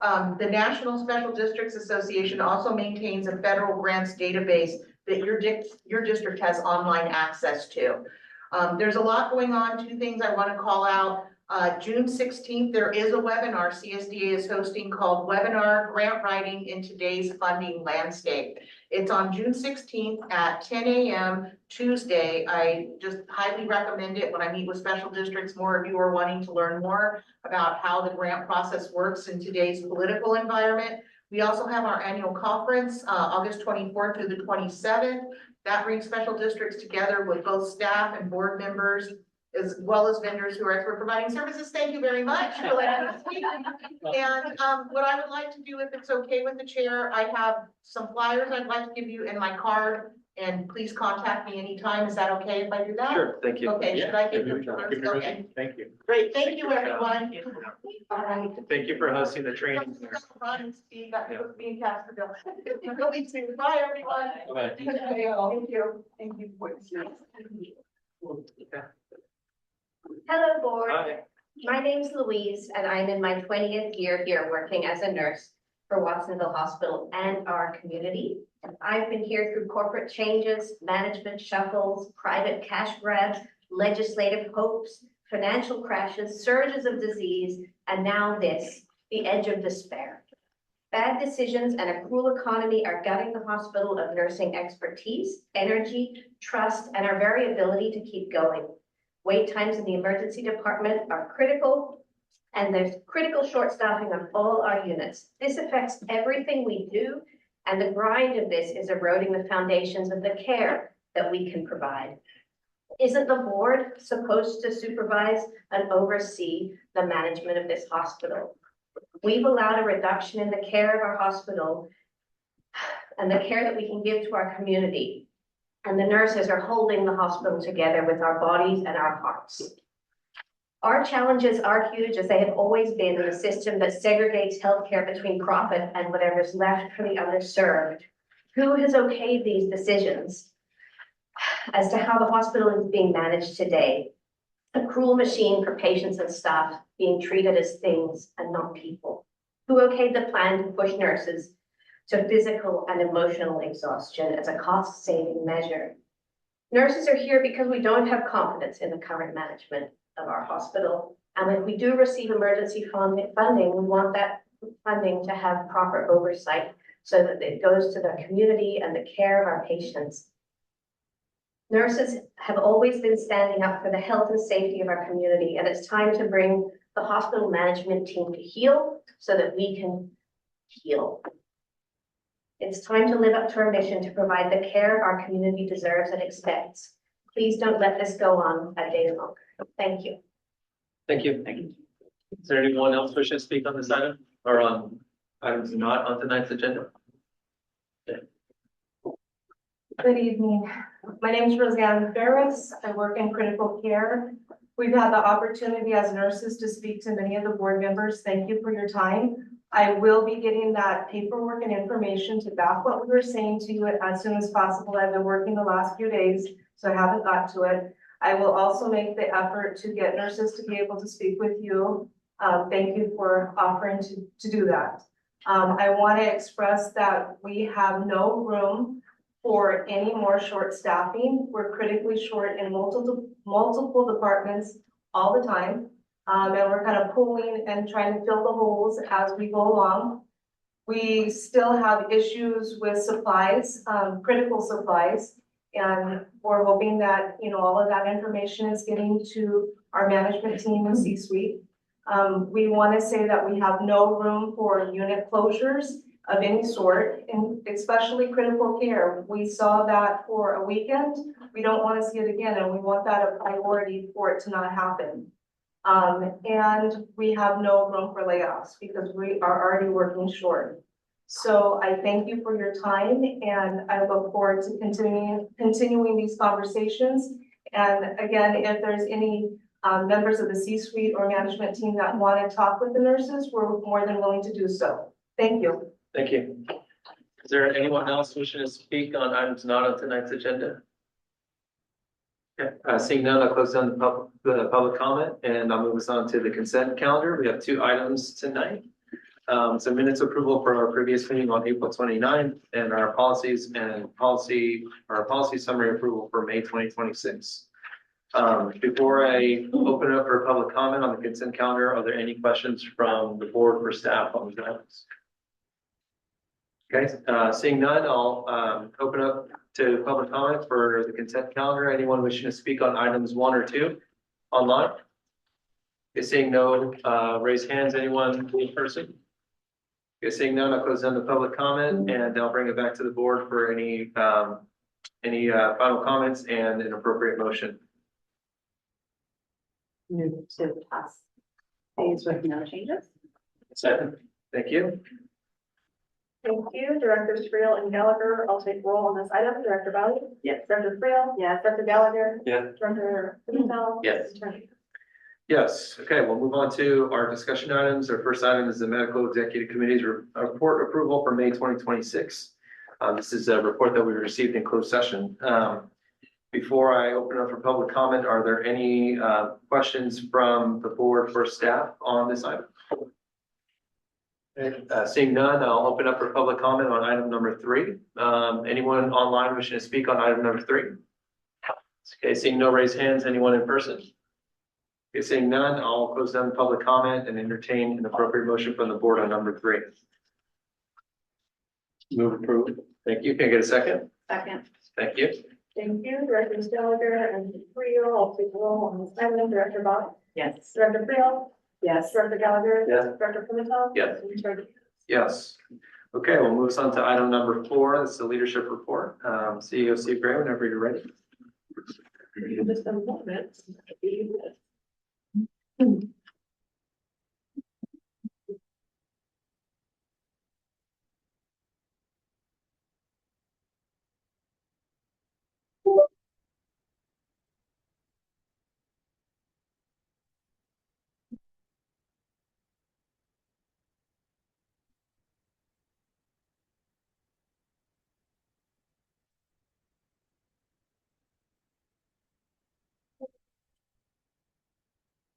The National Special Districts Association also maintains a federal grants database that your district has online access to. There's a lot going on. Two things I want to call out. June 16th, there is a webinar CSDA is hosting called Webinar Grant Writing in Today's Funding Landscape. It's on June 16th at 10 a.m. Tuesday. I just highly recommend it when I meet with special districts. More of you are wanting to learn more about how the grant process works in today's political environment. We also have our annual conference, August 24th through the 27th. That brings special districts together with both staff and board members, as well as vendors who are expert providing services. Thank you very much for letting me speak. And what I would like to do, if it's okay with the chair, I have some flyers I'd like to give you and my card, and please contact me anytime. Is that okay if I do that? Sure, thank you. Okay, should I give them first? Okay, Thank you. great. Thank you, everyone. All right. Thank you for hosting the training. Run, Steve, that was me and Casperville. Really soon. Bye, everyone. Bye. Thank you. Thank you. Hello, board. Hi. My name's Louise, and I'm in my 20th year here working as a nurse for Watsonville Hospital and our community. I've been here through corporate changes, management shuffles, private cash grabs, legislative hopes, financial crashes, surges of disease, and now this, the edge of despair. Bad decisions and a cruel economy are gutting the hospital of nursing expertise, energy, trust, and our very ability to keep going. Wait times in the emergency department are critical, and there's critical short staffing on all our units. This affects everything we do, and the grind of this is eroding the foundations of the care that we can provide. Isn't the board supposed to supervise and oversee the management of this hospital? We've allowed a reduction in the care of our hospital and the care that we can give to our community. And the nurses are holding the hospital together with our bodies and our hearts. Our challenges are huge, as they have always been, in a system that segregates healthcare between profit and whatever's left for the underserved. Who has okayed these decisions as to how the hospital is being managed today? A cruel machine for patients and staff being treated as things and not people. Who okayed the plan to push nurses to physical and emotional exhaustion as a cost-saving measure? Nurses are here because we don't have confidence in the current management of our hospital. And if we do receive emergency funding, we want that funding to have proper oversight so that it goes to the community and the care of our patients. Nurses have always been standing up for the health and safety of our community, and it's time to bring the hospital management team to heal so that we can heal. It's time to live up to our mission to provide the care our community deserves and expects. Please don't let this go on a day longer. Thank you. Thank you. Is there anyone else wishing to speak on this item or on items not on tonight's agenda? Good evening. My name is Roseanne Ferris. I work in critical care. We've had the opportunity as nurses to speak to many of the board members. Thank you for your time. I will be getting that paperwork and information to back what we were saying to you as soon as possible. I've been working the last few days, so I haven't got to it. I will also make the effort to get nurses to be able to speak with you. Thank you for offering to do that. I want to express that we have no room for any more short staffing. We're critically short in multiple departments all the time. And we're kind of pulling and trying to fill the holes as we go along. We still have issues with supplies, critical supplies, and we're hoping that, you know, all of that information is getting to our management team and C-suite. We want to say that we have no room for unit closures of any sort, and especially critical care. We saw that for a weekend. We don't want to see it again, and we want that a priority for it to not happen. And we have no room for layoffs because we are already working short. So I thank you for your time, and I look forward to continuing these conversations. And again, if there's any members of the C-suite or management team that want to talk with the nurses, we're more than willing to do so. Thank you. Thank you. Is there anyone else wishing to speak on items not on tonight's agenda? Okay, seeing none, I'll close down the public comment, and I'll move us on to the consent calendar. We have 2 items tonight. So minutes approval for our previous meeting on April 29th and our policies and our policy summary approval for May 2026. Before I open it up for public comment on the consent calendar, are there any questions from the board for staff on these items? Okay, seeing none, I'll open up to public comment for the consent calendar. Anyone wishing to speak on items 1 or 2 online? Okay, seeing no, raise hands. Anyone in person? Okay, seeing none, I'll close down the public comment and I'll bring it back to the board for any final comments and an appropriate motion. Move to pass these with no changes. Second. Thank you. Thank you, Directors Friel and Gallagher. I'll take roll on this item. Director Valley? Yes. Director Friel? Yes. Director Gallagher? Yes. Director Pimentel? Yes. Attorney. Yes, okay, we'll move on to our discussion items. Our first item is the Medical Executive Committee's report approval for May 2026. This is a report that we received in closed session. Before I open up for public comment, are there any questions from the board for staff on this item? Okay, seeing none, I'll open up for public comment on item number 3. Anyone online wishing to speak on item number 3? Okay, seeing no raised hands, anyone in person? Okay, seeing none, I'll close down the public comment and entertain an appropriate motion from the board on number 3. Move approved. Thank you. Can I get a second? Second. Thank you. Thank you, Directors Gallagher and Friel. I'll take roll on this item. Director Valley? Yes. Director Friel? Yes. Director Gallagher? Yes. Director Pimentel? Yes. And Attorney. Yes. Okay, we'll move on to item number 4. This is the leadership report. CEO Steve Gray, whenever you're ready. Just a moment.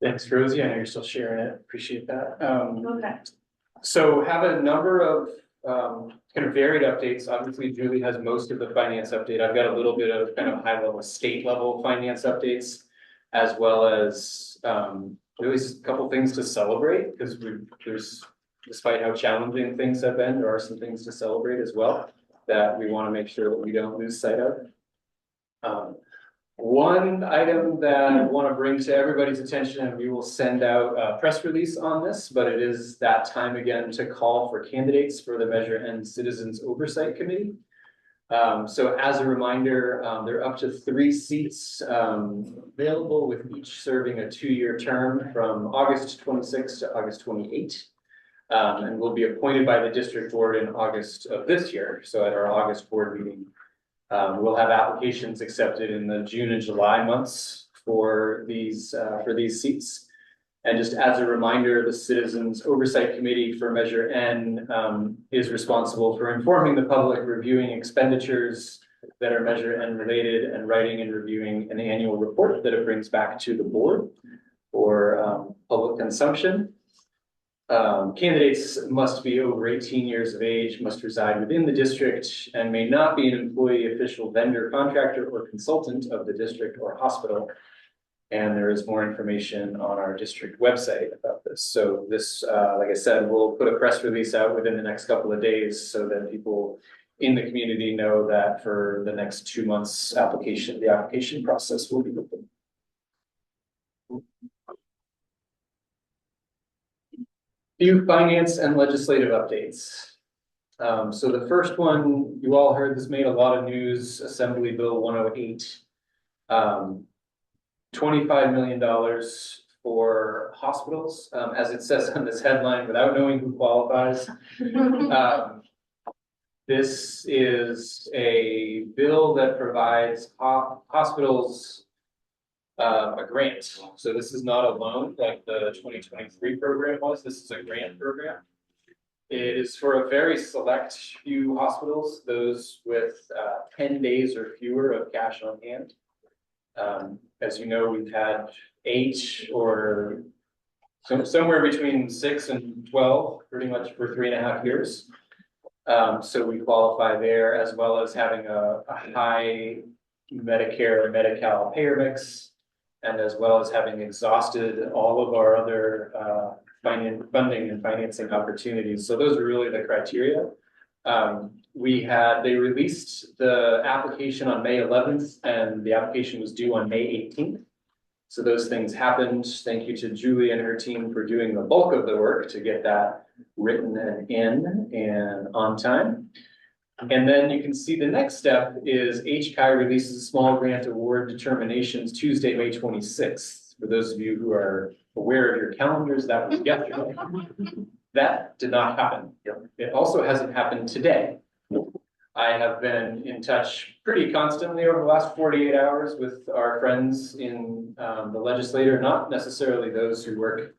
Thanks, Rosie. I know you're still sharing it. Appreciate that. Okay. So have a number of kind of varied updates. Obviously, Julie has most of the finance update. I've got a little bit of kind of high level state level finance updates, as well as really a couple things to celebrate, because there's, despite how challenging things have been, there are some things to celebrate as well that we want to make sure that we don't lose sight of. One item that I want to bring to everybody's attention, and we will send out a press release on this, but it is that time again to call for candidates for the Measure N Citizens Oversight Committee. So as a reminder, there are up to 3 seats available, with each serving a 2-year term from August 26 to August 28. And will be appointed by the district board in August of this year. So at our August board meeting, we'll have applications accepted in the June and July months for these seats. And just as a reminder, the Citizens Oversight Committee for Measure N is responsible for informing the public, reviewing expenditures that are Measure N related, and writing and reviewing an annual report that it brings back to the board for public consumption. Candidates must be over 18 years of age, must reside within the district, and may not be an employee, official, vendor, contractor, or consultant of the district or hospital. And there is more information on our district website about this. So this, like I said, we'll put a press release out within the next couple of days so that people in the community know that for the next 2 months, the application process will be open. Few finance and legislative updates. So the first one, you all heard, this made a lot of news, Assembly Bill 108. $25 million for hospitals, as it says on this headline, without knowing who qualifies. This is a bill that provides hospitals a grant. So this is not a loan like the 2023 program was. This is a grant program. It is for a very select few hospitals, those with 10 days or fewer of cash on hand. As you know, we've had 8 or So somewhere between 6 and 12, pretty much for 3.5 years. So we qualify there, as well as having a high Medicare, Medi-Cal payer mix, and as well as having exhausted all of our other funding and financing opportunities. So those are really the criteria. They released the application on May 11th, and the application was due on May 18th. So those things happened. Thank you to Julie and her team for doing the bulk of the work to get that written and in and on time. And then you can see the next step is HCI releases small grant award determinations Tuesday, May 26th. For those of you who are aware of your calendars, that was yesterday. That did not happen. It also hasn't happened today. I have been in touch pretty constantly over the last 48 hours with our friends in the legislature, not necessarily those who work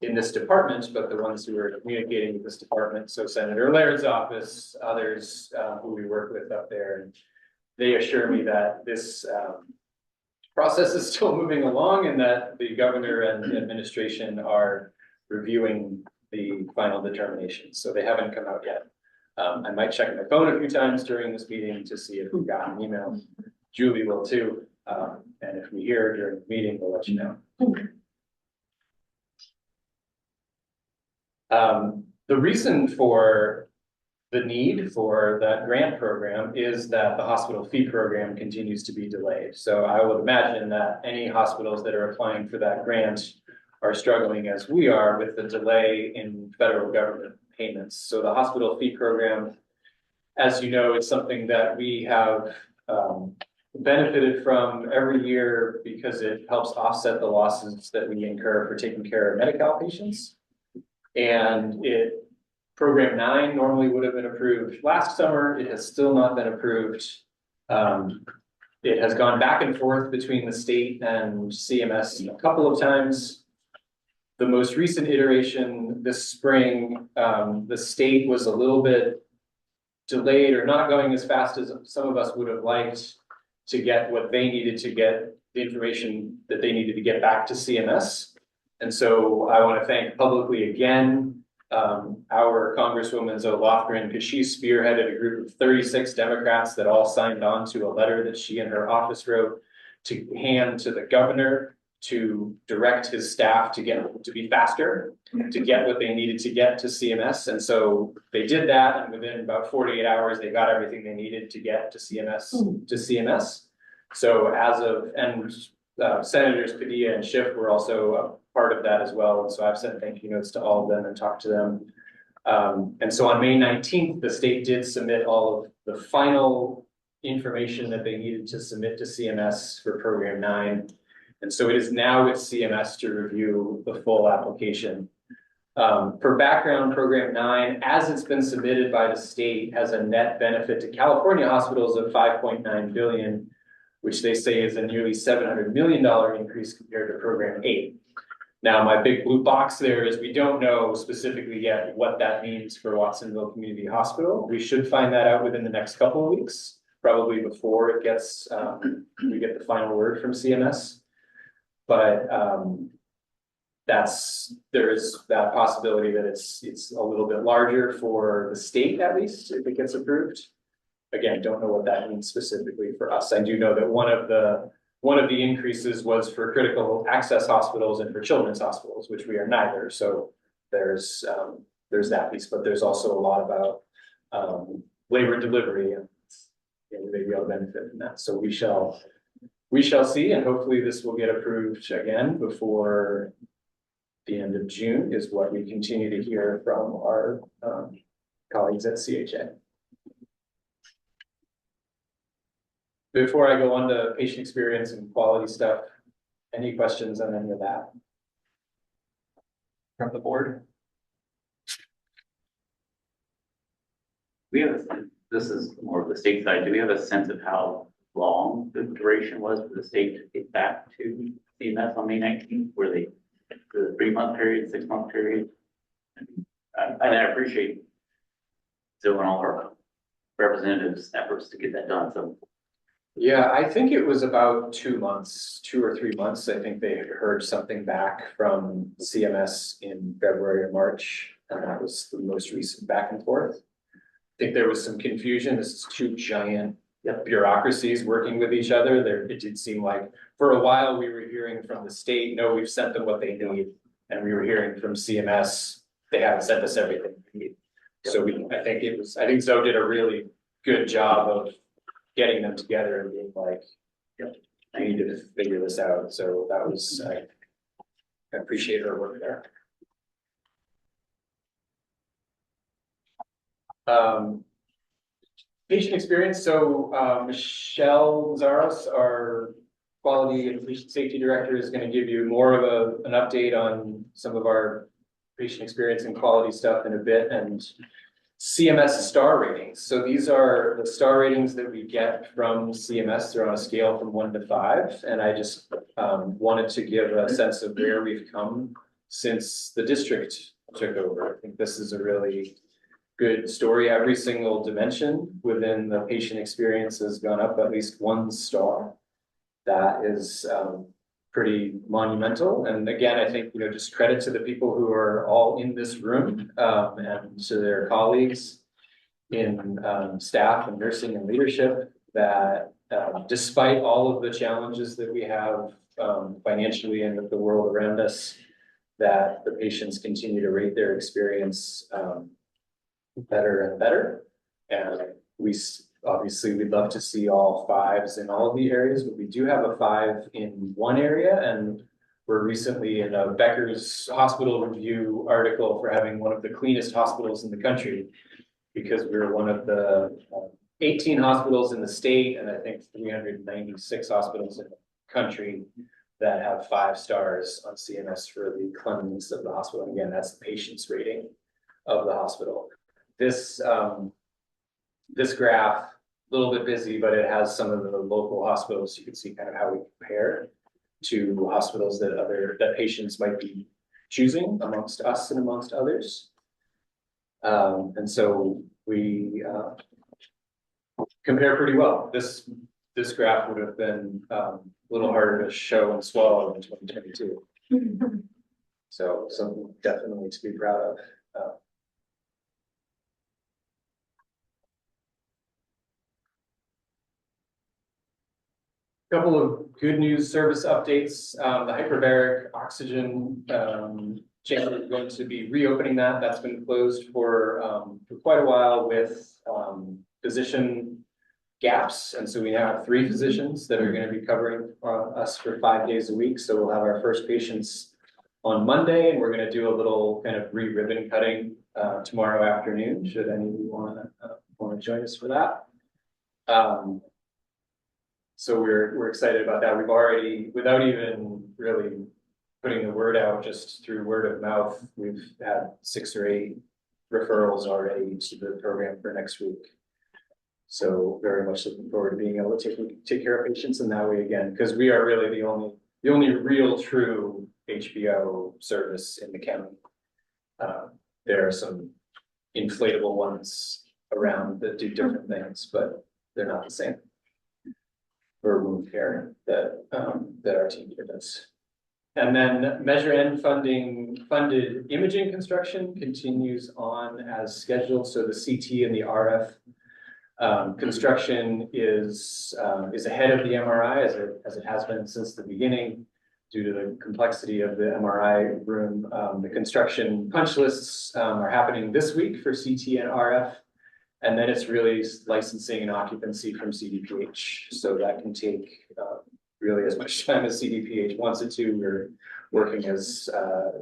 in this department, but the ones who are communicating with this department. So Senator Laird's office, others who we work with up there, and they assure me that this process is still moving along and that the governor and the administration are reviewing the final determinations. So they haven't come out yet. I might check my phone a few times during this meeting to see if we've gotten an email. Julie will too. And if we hear during the meeting, we'll let you know. The reason for the need for that grant program is that the hospital fee program continues to be delayed. So I would imagine that any hospitals that are applying for that grant are struggling as we are with the delay in federal government payments. So the hospital fee program, as you know, is something that we have benefited from every year because it helps offset the losses that we incur for taking care of Medi-Cal patients. And program 9 normally would have been approved last summer. It has still not been approved. It has gone back and forth between the state and CMS a couple of times. The most recent iteration this spring, the state was a little bit delayed or not going as fast as some of us would have liked to get what they needed to get the information that they needed to get back to CMS. And so I want to thank publicly again our Congresswoman Zoe Lofgren, because she spearheaded a group of 36 Democrats that all signed on to a letter that she and her office wrote to hand to the governor to direct his staff to be faster, to get what they needed to get to CMS. And so they did that, and within about 48 hours, they got everything they needed to get to CMS. So as of, and Senators Padilla and Schiff were also part of that as well. And so I've sent thank you notes to all of them and talked to them. And so on May 19th, the state did submit all of the final information that they needed to submit to CMS for program 9. And so it is now with CMS to review the full application. For background, program 9, as it's been submitted by the state, has a net benefit to California hospitals of $5.9 billion, which they say is a nearly $700 million increase compared to program 8. Now, my big blue box there is we don't know specifically yet what that means for Watsonville Community Hospital. We should find that out within the next couple of weeks, probably before it gets we get the final word from CMS. But there is that possibility that it's a little bit larger for the state, at least, if it gets approved. Again, don't know what that means specifically for us. I do know that one of the increases was for critical access hospitals and for children's hospitals, which we are neither. So there's that piece, but there's also a lot about labor delivery, and maybe I'll benefit from that. So we shall see, and hopefully this will get approved again before the end of June, is what we continue to hear from our colleagues at CHA. Before I go on to patient experience and quality stuff, any questions on any of that from the board? This is more of the state side. Do we have a sense of how long the duration was for the state to get back to CMS on May 19th? Were they the 3-month period, 6-month period? And I appreciate Zoe and all our representatives' efforts to get that done. So Yeah, I think it was about 2 months, 2 or 3 months. I think they heard something back from CMS in February or March, and that was the most recent back and forth. I think there was some confusion. This is two giant bureaucracies working with each other. There, it did seem like for a while we were hearing from the state, no, we've sent them what they need. And we were hearing from CMS, they haven't sent us everything we need. So I think Zoe did a really good job of getting them together and being like, I need to figure this out. So that was, I appreciate her work there. Patient experience. So Michelle Zaros, our quality and patient safety director, is going to give you more of an update on some of our patient experience and quality stuff in a bit, and CMS star ratings. So these are the star ratings that we get from CMS. They're on a scale from 1 to 5. And I just wanted to give a sense of where we've come since the district took over. I think this is a really good story. Every single dimension within the patient experience has gone up at least 1 star. That is pretty monumental. And again, I think, just credit to the people who are all in this room and to their colleagues in staff and nursing and leadership that despite all of the challenges that we have financially and with the world around us, that the patients continue to rate their experience better and better. And obviously, we'd love to see all 5s in all of the areas, but we do have a 5 in one area, and we're recently in a Becker's Hospital Review article for having one of the cleanest hospitals in the country, because we're one of the 18 hospitals in the state, and I think 396 hospitals in the country that have 5 stars on CMS for the cleanliness of the hospital. And again, that's the patient's rating of the hospital. This graph, a little bit busy, but it has some of the local hospitals. You can see kind of how we compare to hospitals that patients might be choosing amongst us and amongst others. And so we compare pretty well. This graph would have been a little harder to show and swallow in 2022. So something definitely to be proud of. Couple of good news service updates. The hyperbaric oxygen chamber is going to be reopening that. That's been closed for quite a while with physician gaps. And so we now have 3 physicians that are going to be covering us for 5 days a week. So we'll have our first patients on Monday, and we're going to do a little kind of ribbon cutting tomorrow afternoon, should any of you want to join us for that. So we're excited about that. We've already, without even really putting the word out, just through word of mouth, we've had 6 or 8 referrals already to the program for next week. So very much looking forward to being able to take care of patients in that way again, because we are really the only real true HBO service in the county. There are some inflatable ones around that do different things, but they're not the same. For wound care that our team does. And then Measure N funded imaging construction continues on as scheduled. So the CT and the RF construction is ahead of the MRI as it has been since the beginning due to the complexity of the MRI room. The construction punch lists are happening this week for CT and RF. And then it's really licensing and occupancy from CDPH. So that can take really as much time as CDPH wants it to. We're working as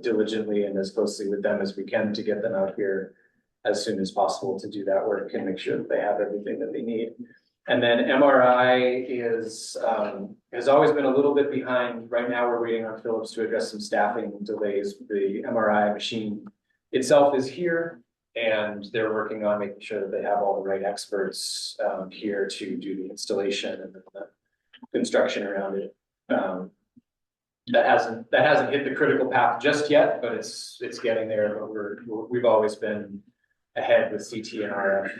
diligently and as closely with them as we can to get them out here as soon as possible to do that work and make sure that they have everything that they need. And then MRI has always been a little bit behind. Right now, we're waiting on Philips to address some staffing delays. The MRI machine itself is here, and they're working on making sure that they have all the right experts here to do the installation and the construction around it. That hasn't hit the critical path just yet, but it's getting there. But we've always been ahead with CT and RF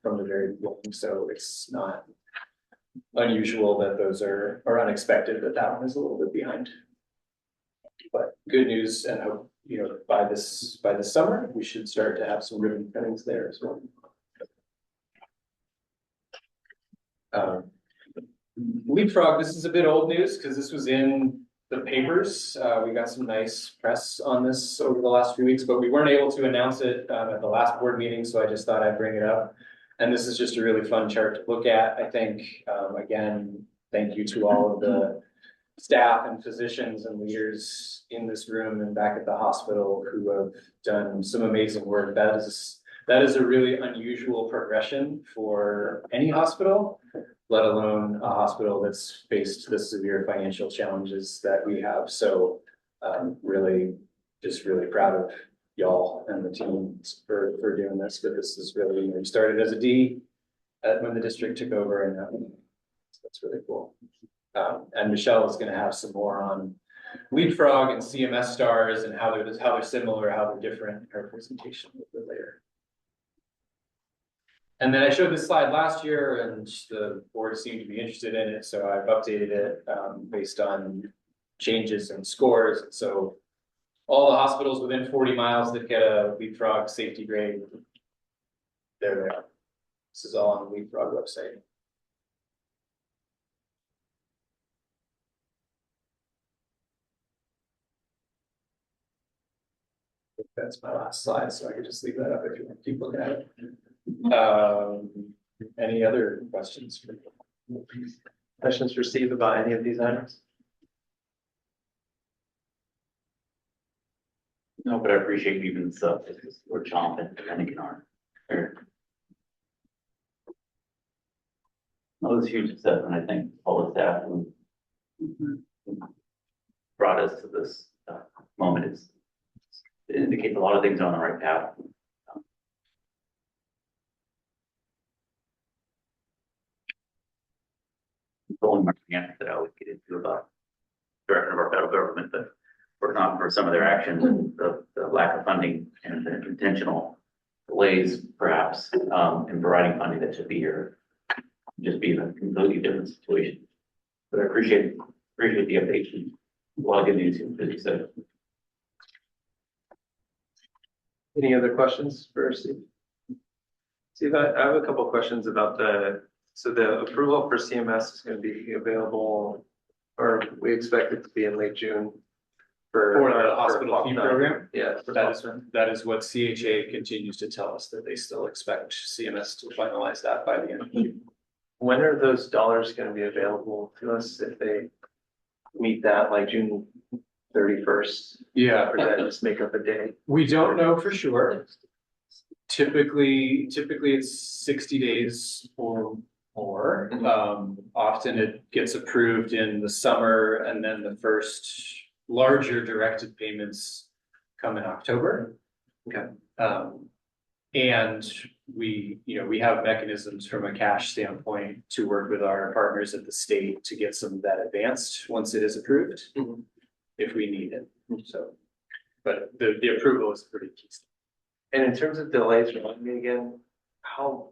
from the very beginning, so it's not unusual that those are unexpected, that that one is a little bit behind. But good news, and hope, by this summer, we should start to have some ribbon cuttings there as well. Leapfrog, this is a bit old news because this was in the papers. We got some nice press on this over the last few weeks, but we weren't able to announce it at the last board meeting, so I just thought I'd bring it up. And this is just a really fun chart to look at. I think, again, thank you to all of the staff and physicians and leaders in this room and back at the hospital who have done some amazing work. That is a really unusual progression for any hospital, let alone a hospital that's faced the severe financial challenges that we have. So really proud of y'all and the team for doing this. But this is really, we started as a D when the district took over, and that's really cool. And Michelle is going to have some more on Leapfrog and CMS stars and how they're similar, how they're different in her presentation a little bit later. And then I showed this slide last year and the board seemed to be interested in it, so I've updated it based on changes and scores. So all the hospitals within 40 miles that get a Leapfrog safety grade, there they are. This is all on the Leapfrog website. That's my last slide, so I could just leave that up if you want to keep looking at it. Any other questions? Questions for Steve about any of these items? No, but I appreciate you even stuff, because we're chomping, I think in our. That was a huge success, and I think all the staff who brought us to this moment it indicates a lot of things are on the right path. The only marketing answer that I would get into about direction of our federal government, but for not for some of their actions, the lack of funding and the intentional delays, perhaps, in providing funding that should be here, just be in a completely different situation. But I appreciate the update and a lot of good news, as you said. Any other questions for Steve? Steve, I have a couple of questions about the approval for CMS is going to be available, or we expect it to be in late June For the hospital fee program? Yeah. That is what CHA continues to tell us, that they still expect CMS to finalize that by the end of June. When are those dollars going to be available to us if they meet that, like June 31st? Yeah. Or that just make up a day? We don't know for sure. Typically it's 60 days or more. Often it gets approved in the summer, and then the first larger directed payments come in October. Okay. And we have mechanisms from a cash standpoint to work with our partners at the state to get some of that advanced once it is approved, if we need it. So, but the approval is pretty key. And in terms of delays, remind me again, how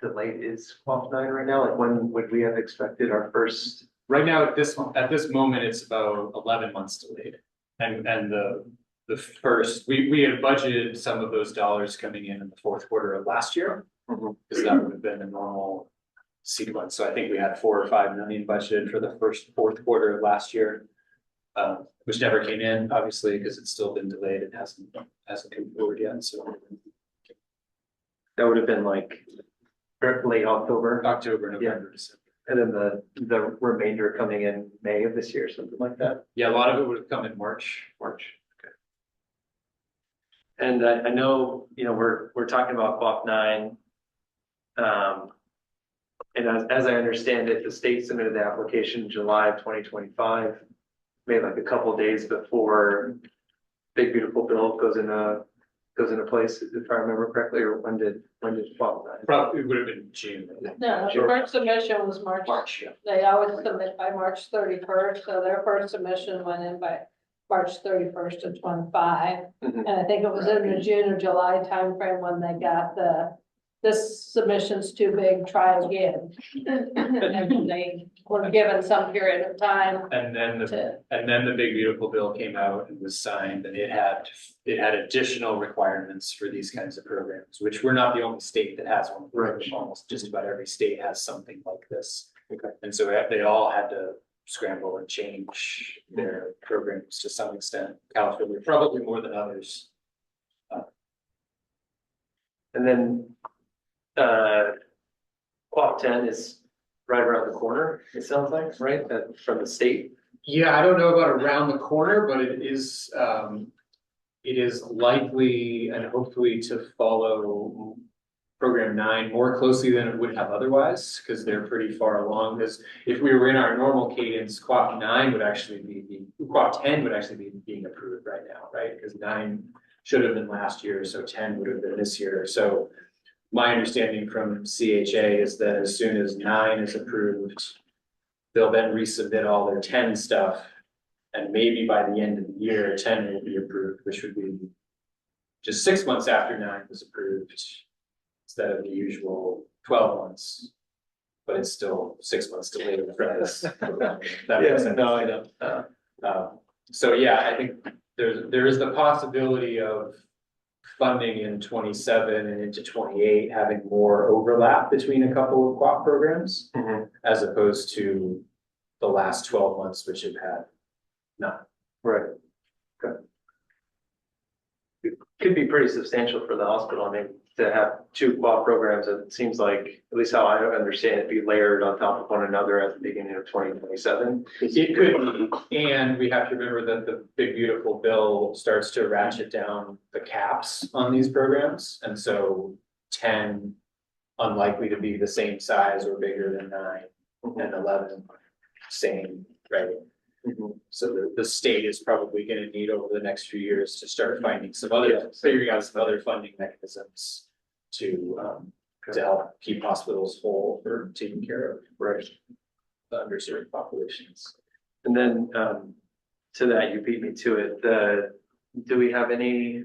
delayed is Quaff 9 right now? Like, when would we have expected our first? Right now, at this moment, it's about 11 months delayed. And the first, we had budgeted some of those dollars coming in the fourth quarter of last year. Because that would have been a normal sequence. So I think we had 4 or 5 million budgeted for the fourth quarter of last year. Which never came in, obviously, because it's still been delayed. It hasn't come forward yet. So That would have been like late October. November, December. And then the remainder coming in May of this year, something like that. Yeah, a lot of it would have come in March. Okay. And I know, we're talking about Quaff 9. And as I understand it, the state submitted the application in July of 2025, maybe like a couple of days before Big Beautiful Bill goes into place, if I remember correctly, or when did Quaff 9? Probably would have been June. No, the first submission was March. Yeah. They always submit by March 31st, so their first submission went in by March 31st of 25. Mhm. And I think it was in the June or July timeframe when they got the this submission's too big, try again. And they were given some period of time And then to, the big beautiful bill came out and was signed, and it had additional requirements for these kinds of programs, which we're not the only state that has one. Right. Almost just about every state has something like this. Okay. And so they all had to scramble and change their programs to some extent. California, probably more than others. And then, Quap 10 is right around the corner, it sounds like, right, from the state? Yeah, I don't know about around the corner, but it is likely and hopefully to follow program 9 more closely than it would have otherwise, because they're pretty far along. Because if we were in our normal cadence, Quap 10 would actually be being approved right now, right? Because 9 should have been last year, so 10 would have been this year. So my understanding from CHA is that as soon as 9 is approved, they'll then resubmit all their 10 stuff. And maybe by the end of the year, 10 will be approved, which would be just 6 months after 9 was approved, instead of the usual 12 months. But it's still 6 months delayed from this. That makes sense. No, I don't. So yeah, I think there is the possibility of funding in 27 and into 28 having more overlap between a couple of Quap programs, as opposed to the last 12 months, which have had none. Right. Okay. It could be pretty substantial for the hospital. I mean, to have 2 quad programs, it seems like, at least how I understand it, be layered on top of one another at the beginning of 2027. It could be, and we have to remember that the big beautiful bill starts to ratchet down the caps on these programs, and so 10 unlikely to be the same size or bigger than 9, and 11 same, right? So the state is probably gonna need over the next few years to start finding figuring out some other funding mechanisms to help keep hospitals whole for taking care of the underserved populations. And then, to that, you beat me to it. Do we have any?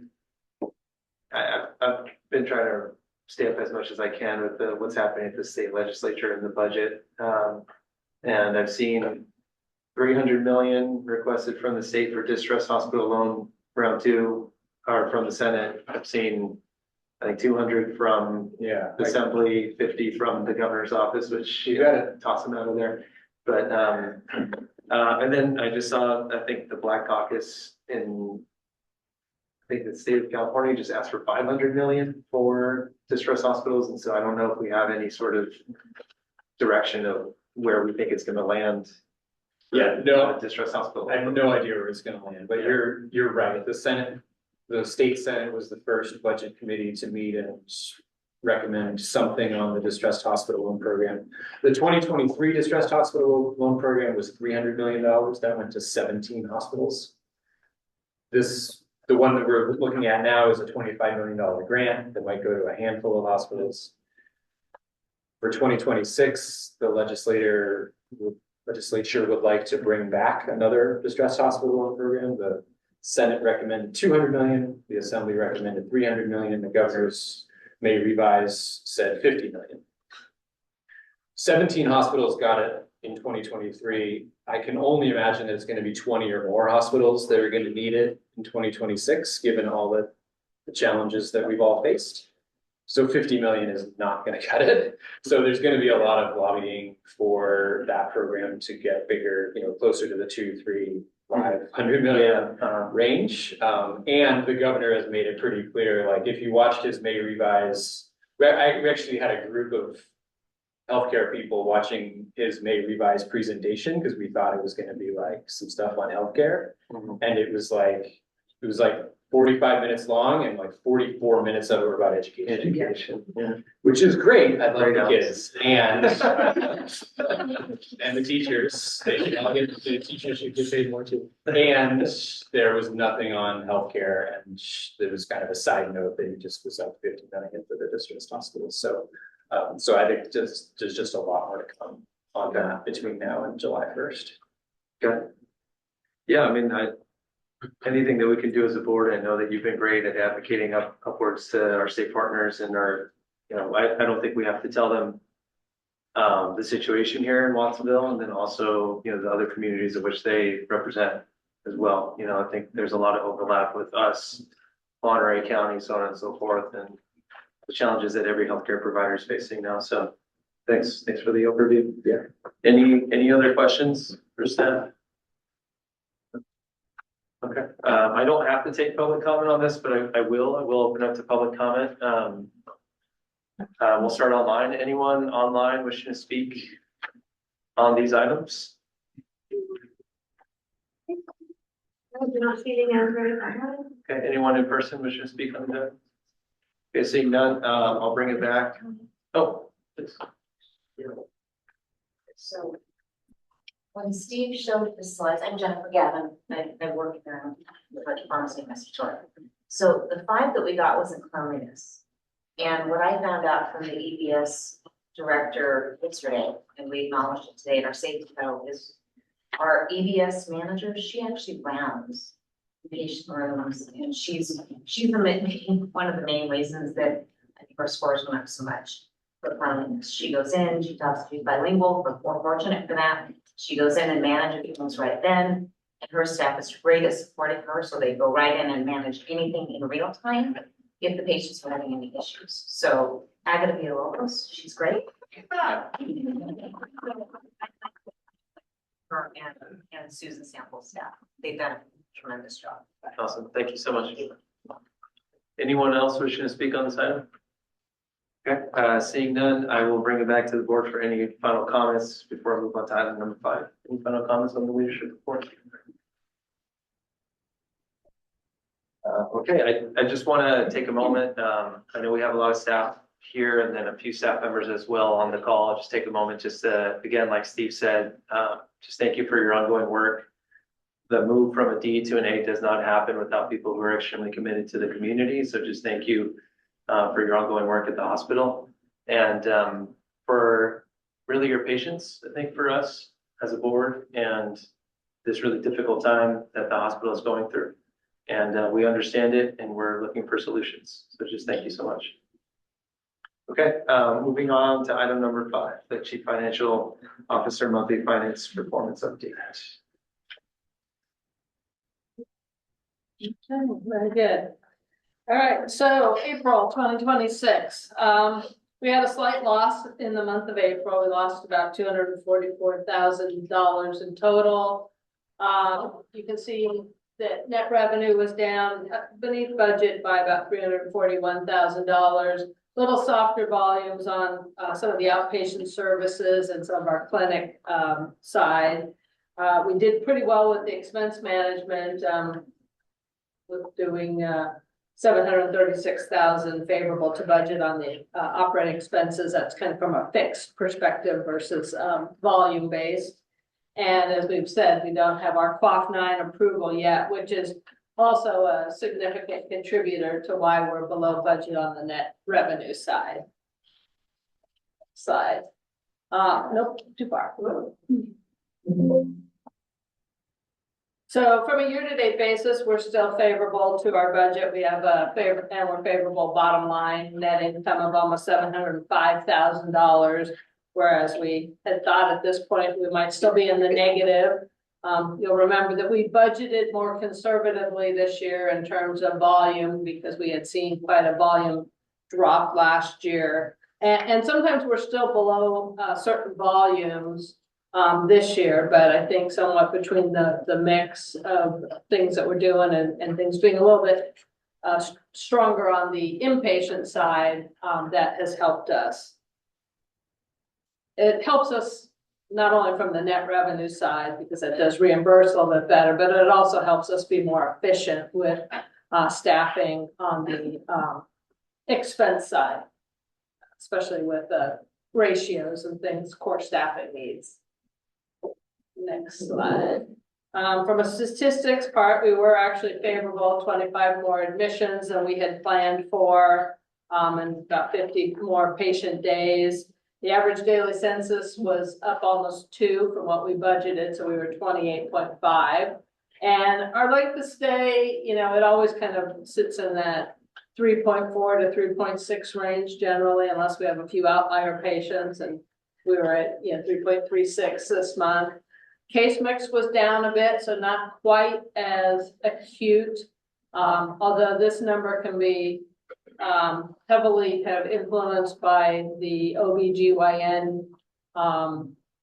I've been trying to stay up as much as I can with what's happening at the state legislature and the budget. And I've seen 300 million requested from the state for distressed hospital loan round 2, or from the Senate. I've seen, I think 200 from the Assembly, 50 from the governor's office, which you gotta toss them out of there. But, and then I just saw, I think the Black Caucus in, I think the state of California just asked for 500 million for distressed hospitals. And so I don't know if we have any sort of direction of where we think it's gonna land. Yeah, no, Distressed hospital. I have no idea where it's gonna land, but you're right. The state Senate was the first budget committee to meet and recommend something on the distressed hospital loan program. The 2023 distressed hospital loan program was $300 million. That went to 17 hospitals. The one that we're looking at now is a $25 million grant that might go to a handful of hospitals. For 2026, the legislature would like to bring back another distressed hospital loan program. The Senate recommended 200 million, the Assembly recommended 300 million, and the governor's May revise said 50 million. 17 hospitals got it in 2023. I can only imagine that it's going to be 20 or more hospitals that are going to need it in 2026, given all the challenges that we've all faced. So 50 million is not going to cut it. So there's going to be a lot of lobbying for that program to get bigger, closer to the 200-500 million range. And the governor has made it pretty clear, like if you watched his May revise, we actually had a group of healthcare people watching his May revise presentation because we thought it was going to be like some stuff on healthcare. And it was like 45 minutes long, and like 44 minutes of it were about education. Which is great. I love the kids and and the teachers. The teachers should get paid more too. And there was nothing on healthcare, and there was kind of a side note that he just was up 50 million for the distressed hospitals. So I think there's just a lot more to come on that between now and July 1st. Okay. Yeah, I mean, anything that we can do as a board, I know that you've been great at advocating upwards to our state partners and our you know, I don't think we have to tell them the situation here in Watsonville, and then also, you know, the other communities of which they represent as well. You know, I think there's a lot of overlap with us, Monterey County, so on and so forth, and the challenges that every healthcare provider is facing now. So thanks for the overview. Yeah. Any other questions for staff? Okay, I don't have to take public comment on this, but I will open up to public comment. We'll start online. Anyone online wishing to speak on these items? Okay, anyone in person wishing to speak on that? Okay, seeing none, I'll bring it back. Oh, please. So when Steve showed the slides, I'm Jennifer Gavin, I work in the pharmacy in Massachusetts. So the 5 that we got wasn't cleanliness. And what I found out from the EBS director yesterday, and we acknowledged it today in our safety fellow, is our EBS manager, she actually rounds patient rooms, and she's one of the main reasons that I think our scores went up so much. For cleanliness, she goes in, she's bilingual, we're fortunate for that. She goes in and manages things right then, and her staff is great at supporting her, so they go right in and manage anything in real time if the patients are having any issues. So Agatha Villalobos, she's great. Her and Susan Sample's staff, they've done a tremendous job. Awesome, thank you so much. Anyone else wishing to speak on this item? Okay, seeing none, I will bring it back to the board for any final comments before I move on to item number 5. Any final comments on the leadership report? Okay, I just want to take a moment. I know we have a lot of staff here and then a few staff members as well on the call. I'll just take a moment just to, again, like Steve said, just thank you for your ongoing work. The move from a D to an A does not happen without people who are extremely committed to the community. So just thank you for your ongoing work at the hospital and for really your patience, I think, for us as a board and this really difficult time that the hospital is going through. And we understand it and we're looking for solutions. So just thank you so much. Okay, moving on to item number 5, the Chief Financial Officer Monthly Finance Performance Update. Very good. All right, so April 2026. We had a slight loss in the month of April. We lost about $244,000 in total. You can see that net revenue was down beneath budget by about $341,000. Little softer volumes on some of the outpatient services and some of our clinic side. We did pretty well with the expense management, with doing $736,000 favorable to budget on the operating expenses. That's kind of from a fixed perspective versus volume based. And as we've said, we don't have our QAF 9 approval yet, which is also a significant contributor to why we're below budget on the net revenue side. Nope, too far. So from a year-to-date basis, we're still favorable to our budget. We have a favorable bottom line net income of almost $705,000, whereas we had thought at this point we might still be in the negative. You'll remember that we budgeted more conservatively this year in terms of volume because we had seen quite a volume drop last year. And sometimes we're still below certain volumes this year, but I think somewhat between the mix of things that we're doing and things being a little bit stronger on the inpatient side, that has helped us. It helps us not only from the net revenue side, because it does reimburse a little bit better, but it also helps us be more efficient with staffing on the expense side, especially with ratios and things, core staffing needs. Next slide. From a statistics part, we were actually favorable, 25 more admissions than we had planned for, and about 50 more patient days. The average daily census was up almost 2 from what we budgeted, so we were 28.5. And our length of stay, you know, it always kind of sits in that 3.4 to 3.6 range generally, unless we have a few outlier patients, and we were at, 3.36 this month. Case mix was down a bit, so not quite as acute. Although this number can be heavily kind of influenced by the OBGYN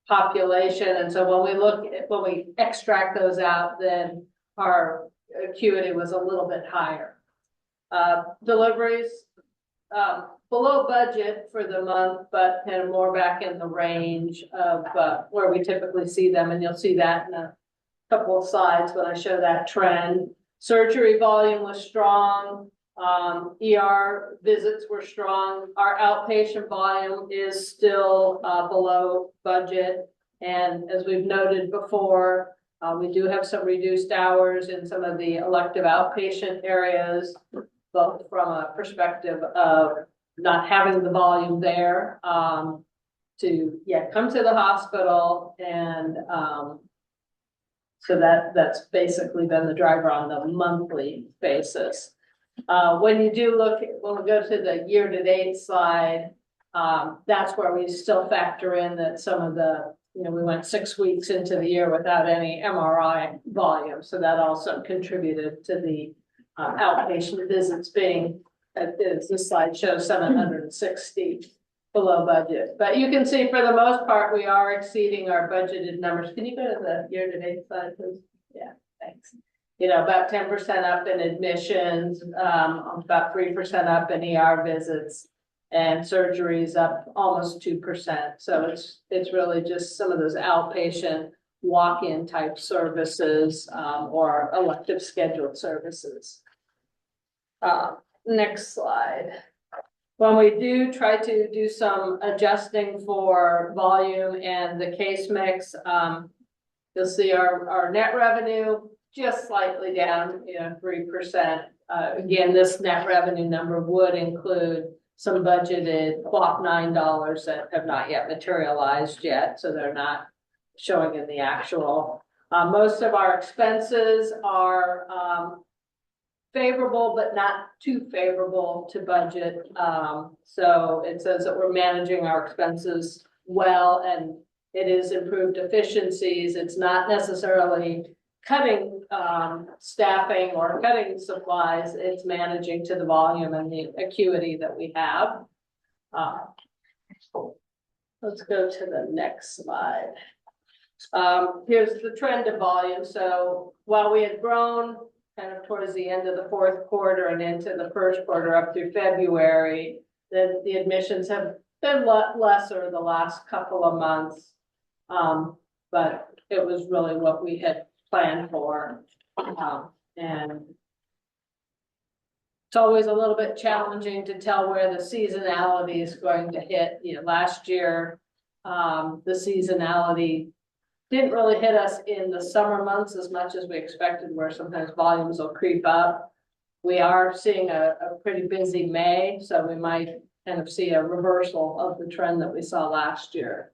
population. And so when we extract those out, then our acuity was a little bit higher. Deliveries below budget for the month, but kind of more back in the range of where we typically see them. And you'll see that in a couple of slides when I show that trend. Surgery volume was strong. ER visits were strong. Our outpatient volume is still below budget. And as we've noted before, we do have some reduced hours in some of the elective outpatient areas, both from a perspective of not having the volume there to come to the hospital. And so that's basically been the driver on the monthly basis. When we go to the year-to-date slide, that's where we still factor in that some of the, we went 6 weeks into the year without any MRI volume. So that also contributed to the outpatient visits being, as this slide shows, 760 below budget. But you can see for the most part, we are exceeding our budgeted numbers. Can you go to the year-to-date slide, please? Yeah, thanks. About 10% up in admissions, about 3% up in ER visits, and surgeries up almost 2%. So it's really just some of those outpatient walk-in type services or elective scheduled services. Next slide. When we do try to do some adjusting for volume and the case mix, you'll see our net revenue just slightly down, 3%. Again, this net revenue number would include some budgeted QAP 9 dollars that have not yet materialized yet, so they're not showing in the actual. Most of our expenses are favorable, but not too favorable to budget. So it says that we're managing our expenses well, and it is improved efficiencies. It's not necessarily cutting staffing or cutting supplies. It's managing to the volume and the acuity that we have. Let's go to the next slide. Here's the trend of volume. So while we had grown kind of towards the end of the fourth quarter and into the first quarter up through February, the admissions have been lesser the last couple of months. But it was really what we had planned for. And it's always a little bit challenging to tell where the seasonality is going to hit. Last year, the seasonality didn't really hit us in the summer months as much as we expected, where sometimes volumes will creep up. We are seeing a pretty busy May, so we might kind of see a reversal of the trend that we saw last year.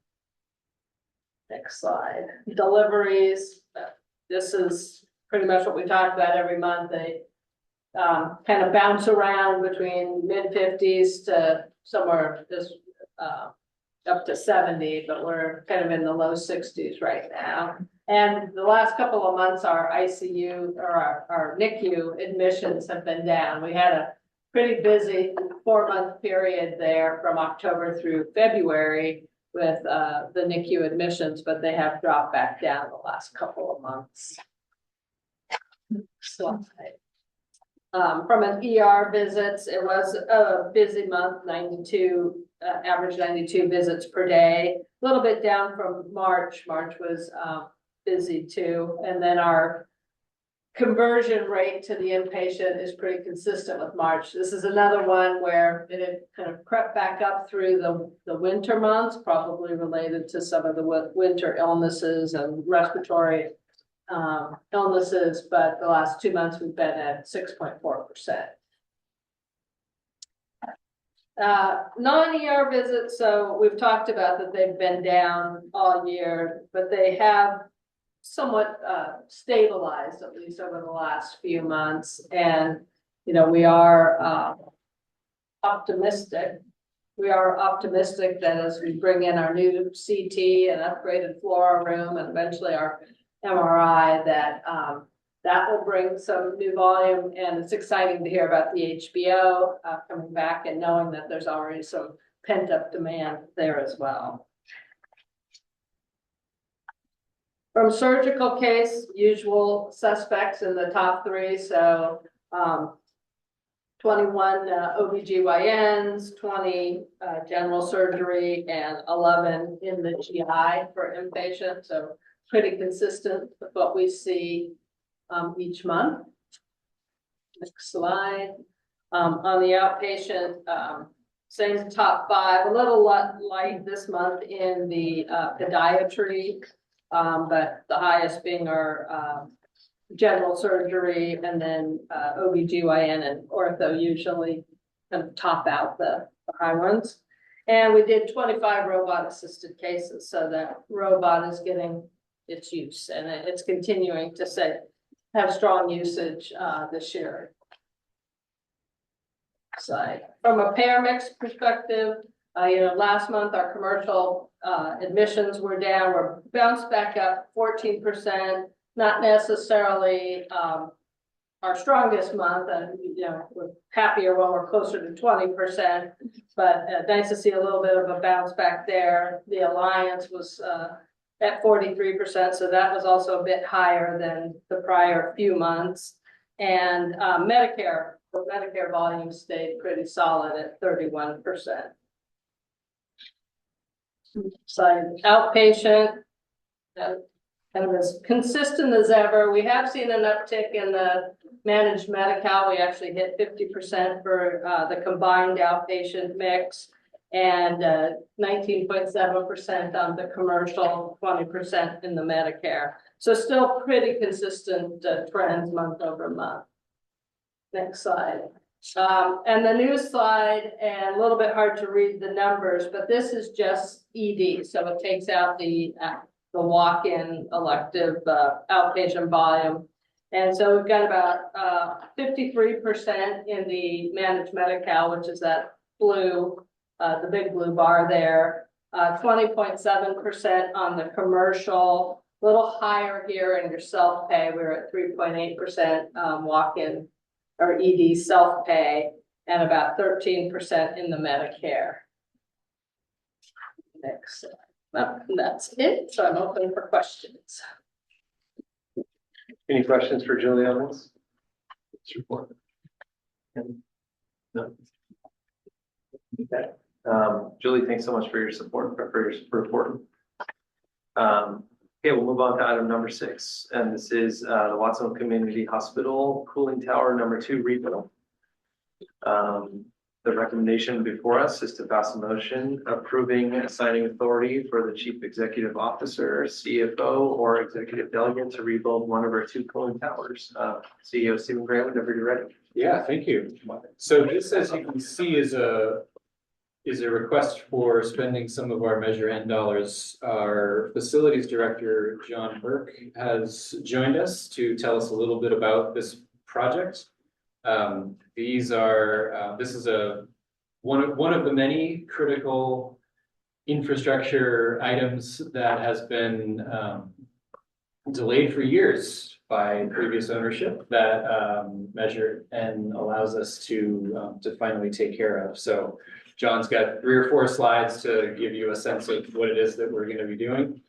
Next slide. Deliveries. This is pretty much what we talk about every month. They kind of bounce around between mid-50s to somewhere just up to 70, but we're kind of in the low 60s right now. And the last couple of months, our ICU or our NICU admissions have been down. We had a pretty busy 4-month period there from October through February with the NICU admissions, but they have dropped back down the last couple of months. Slide. From an ER visits, it was a busy month, 92, average 92 visits per day, a little bit down from March. March was busy too. And then our conversion rate to the inpatient is pretty consistent with March. This is another one where it had kind of crept back up through the winter months, probably related to some of the winter illnesses and respiratory illnesses, but the last 2 months we've been at 6.4%. Non-ER visits, so we've talked about that they've been down all year, but they have somewhat stabilized, at least over the last few months. And we are, optimistic. We are optimistic that as we bring in our new CT and upgraded flora room and eventually our MRI, that, that will bring some new volume, and it's exciting to hear about the HBO coming back and knowing that there's already some pent-up demand there as well. From surgical case, usual suspects in the top three, so 21 OBGYNs, 20 general surgery, and 11 in the GI for inpatient, so pretty consistent with what we see each month. Next slide. On the outpatient, same top five, a little light this month in the podiatry, but the highest being our general surgery, and then OBGYN and ortho usually kind of top out the high ones. And we did 25 robot assisted cases, so that robot is getting its use, and it's continuing to have strong usage this year. Side. From a payer mix perspective, last month our commercial admissions were down. We're bounced back up 14%, not necessarily our strongest month, and we're happier when we're closer to 20%, but nice to see a little bit of a bounce back there. The Alliance was at 43%, so that was also a bit higher than the prior few months. And Medicare, the Medicare volume stayed pretty solid at 31%. So outpatient, kind of as consistent as ever. We have seen an uptick in the managed Medi-Cal. We actually hit 50% for the combined outpatient mix, and 19.7% on the commercial, 20% in the Medicare. So still pretty consistent trends month over month. Next slide. And the new slide, and a little bit hard to read the numbers, but this is just ED. So it takes out the walk-in elective outpatient volume. And so we've got about 53% in the managed Medi-Cal, which is that blue, the big blue bar there, 20.7% on the commercial, a little higher here in your self-pay. We're at 3.8% walk-in or ED self-pay, and about 13% in the Medicare. Next slide. That's it. So I'm open for questions. Any questions for Julie on this? Report. No. Okay. Julie, thanks so much for your support, for your report. Okay, we'll move on to item number 6, and this is the Watsonville Community Hospital cooling tower number 2 rebuild. The recommendation before us is to pass a motion approving assigning authority for the chief executive officer, CFO, or executive delegate to rebuild one of our 2 cooling towers. CEO Stephen Gray, whenever you're ready. Yeah, thank you. So this, as you can see, is a request for spending some of our Measure N dollars. Our facilities director, John Burke, has joined us to tell us a little bit about this project. This is one of the many critical infrastructure items that has been delayed for years by previous ownership that Measure N allows us to finally take care of. So John's got 3 or 4 slides to give you a sense of what it is that we're going to be doing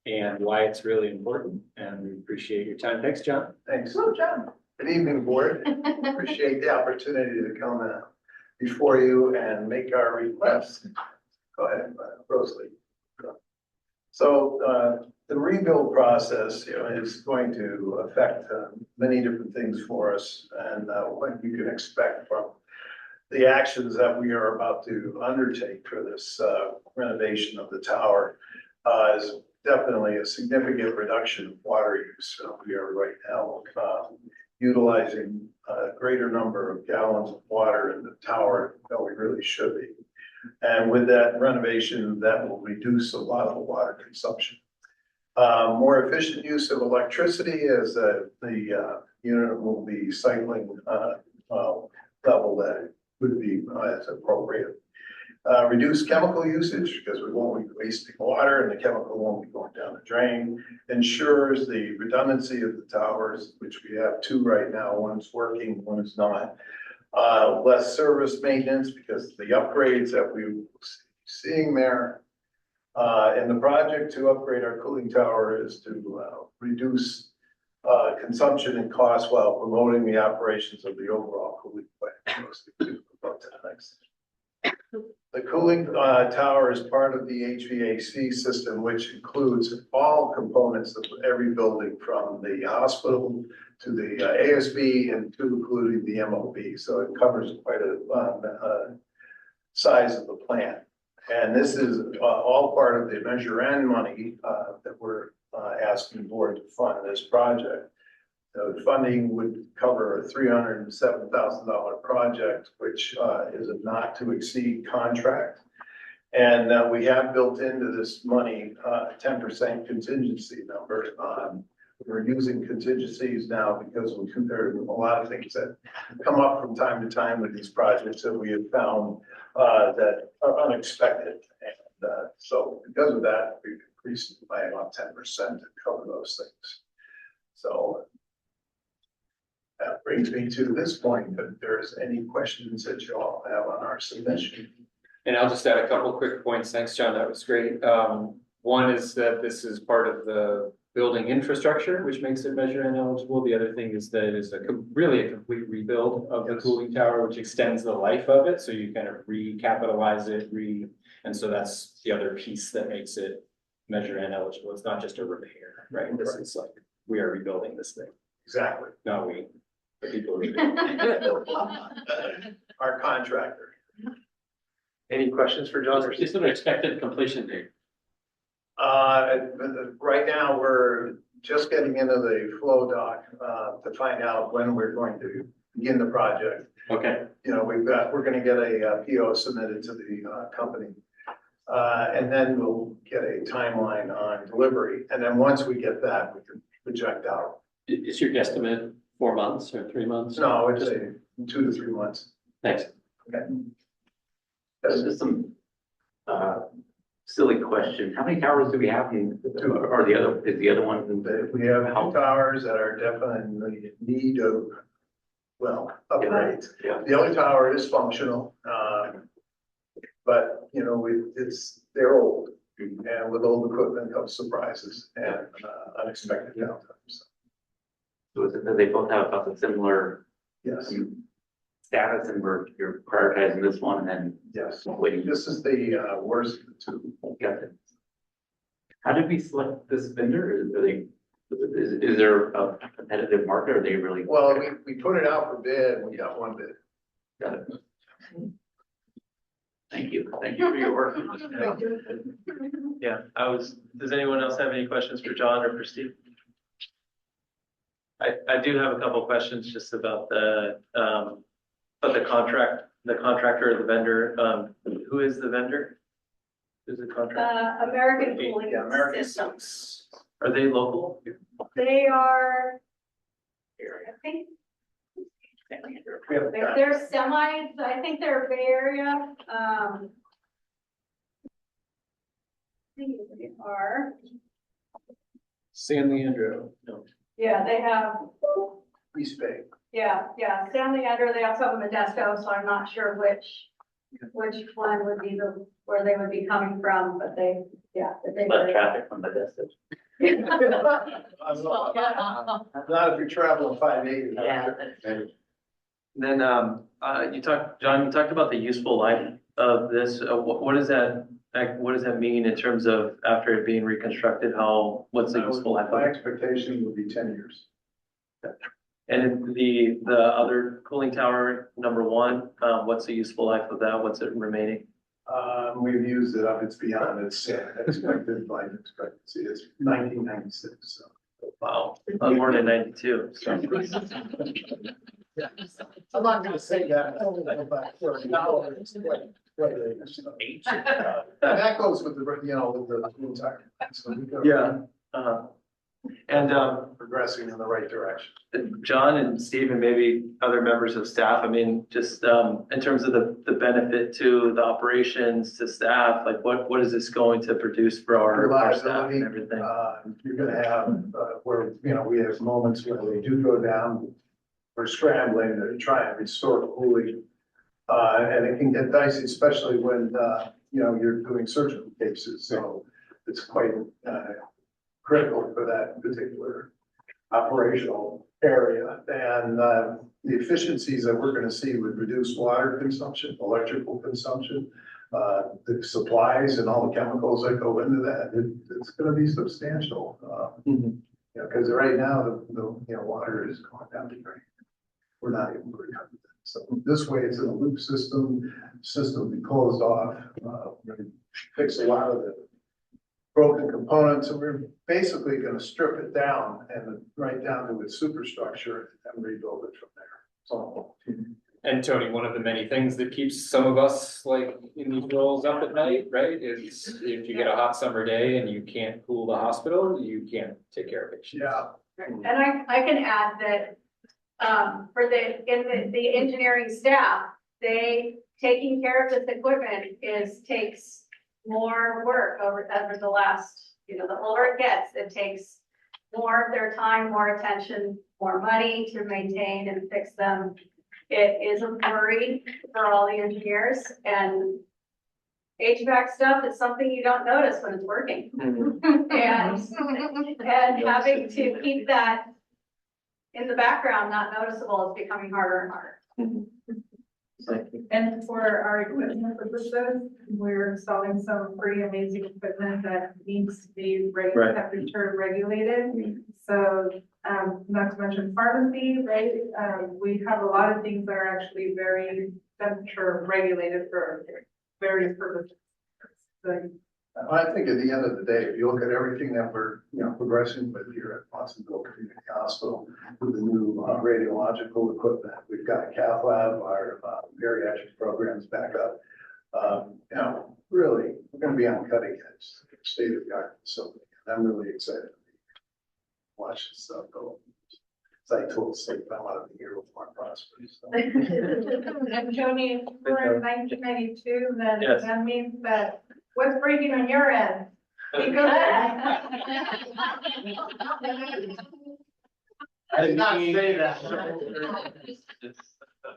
and why it's really important. And we appreciate your time. Thanks, John. Thanks. Hello, John. Good evening, board. Appreciate the opportunity to come before you and make our requests. Go ahead, Rosalie. So the rebuild process, is going to affect many different things for us, and what you can expect from the actions that we are about to undertake for this renovation of the tower is definitely a significant reduction of water use. We are right now utilizing a greater number of gallons of water in the tower than we really should be. And with that renovation, that will reduce a lot of the water consumption. More efficient use of electricity as the unit will be cycling level that would be as appropriate. Reduce chemical usage because we won't be wasting water and the chemical won't be going down the drain. Ensures the redundancy of the towers, which we have two right now. One's working, one is not. Less service maintenance because the upgrades that we seeing there. And the project to upgrade our cooling tower is to reduce consumption and cost while promoting the operations of the overall cooling plant. The cooling tower is part of the HVAC system, which includes all components of every building from the hospital to the ASB and to including the MOB. So it covers quite a size of the plant. And this is all part of the Measure N money that we're asking the board to fund this project. The funding would cover a $307,000 project, which is a not to exceed contract. And we have built into this money 10% contingency number. We're using contingencies now because there are a lot of things that come up from time to time with these projects that we have found that are unexpected. And so because of that, we've increased it by about 10% to cover those things. So that brings me to this point, if there's any questions that you all have on our submission. And I'll just add a couple quick points. Thanks, John. That was great. One is that this is part of the building infrastructure, which makes it Measure N eligible. The other thing is that it is really a complete rebuild of the cooling tower, which extends the life of it. So you kind of recapitalize it, and so that's the other piece that makes it Measure N eligible. It's not just a repair, right? This is like, we are rebuilding this thing. Exactly. Not we, the people. Our contractor. Any questions for John? Is there an expected completion date? Right now, we're just getting into the flow doc to find out when we're going to begin the project. Okay. You know, we're gonna get a PO submitted to the company. And then we'll get a timeline on delivery. And then once we get that, we can project out. Is your guesstimate 4 months or 3 months? No, it's a 2 to 3 months. Thanks. Okay. That's just some, silly question. How many towers do we have in, or is the other one? We have two towers that are definitely in need of, well, upgrades. Yeah. The other tower is functional, but you know, they're old. And with old equipment comes surprises and unexpected downtimes. So is it that they both have about the similar Yes, status and you're prioritizing this one and then yes. waiting? This is the worst of the two. Got it. How did we select this vendor? Is there a competitive market? Or are they really? Well, we put it out for bid and we got one bid. Got it. Thank you. Thank you for your work. Yeah, does anyone else have any questions for John or for Steve? I do have a couple of questions just about the contractor or the vendor. Who is the vendor? Who's the contractor? American Cooling Yeah, American Systems. Are they local? They are, I think, they're semi, I think they're Bay Area, I think they are, San Leandro. No. yeah, they have, East Bay. yeah, San Leandro, they also have a Modesto, so I'm not sure which one would be where they would be coming from, but they, yeah. Less traffic from the distance. Not if you're traveling 580. Yeah. Then, John, you talked about the useful life of this. What does that mean in terms of after it being reconstructed? What's the useful life of My it? expectation would be 10 years. And the other cooling tower, number one, what's the useful life of that? What's it remaining? We've used it up, it's beyond its expected life expectancy, it's 1996, so. Wow, I was born in 92. So. I'm not gonna say that. That goes with the, with the entire. So we go- Yeah. And progressing in the right direction. John and Steve and maybe other members of staff, I mean, just in terms of the benefit to the operations, to staff, like what is this going to produce for our staff and everything? You're gonna have, where, you know, we have moments where they do go down, we're scrambling to try and restore cooling. And it can get dicey, especially when, you know, you're doing surgical cases, so it's quite, critical for that particular operational area. And, the efficiencies that we're gonna see with reduced water consumption, electrical consumption, the supplies and all the chemicals that go into that, it's gonna be substantial. You know, because right now, the, you know, water is going down the drain. We're not able to recover that. So this way, it's in a loop system will be closed off. We're gonna fix a lot of the broken components, and we're basically gonna strip it down and right down to its superstructure and rebuild it from there. So. And Tony, one of the many things that keeps some of us like in these roles up at night, right, is if you get a hot summer day and you can't cool the hospital, you can't take care of patients. Yeah. And I can add that, for the engineering staff, taking care of this equipment takes more work over the last, you know, the older it gets, it takes more of their time, more attention, more money to maintain and fix them. It is a worry for all the engineers, and HVAC stuff is something you don't notice when it's working. And having to keep that in the background, not noticeable, is becoming harder and harder. And for our equipment purposes, we're installing some pretty amazing equipment that needs to be Right. temperature regulated. So, not to mention pharmacy, right? We have a lot of things that are actually very temperature regulated for various purposes. So, I think at the end of the day, if you look at everything that we're, you know, progressing with here at Watsonville Community Hospital, with the new radiological equipment, we've got a cath lab, our bariatric programs back up. You know, really, we're gonna be on cutting edge, state of the art facility. I'm really excited to watch this stuff go. As I told State, I want to be here with more prosperous. And Tony, we're in 1992, then Yes. that means that what's breaking on your end? I did not say that.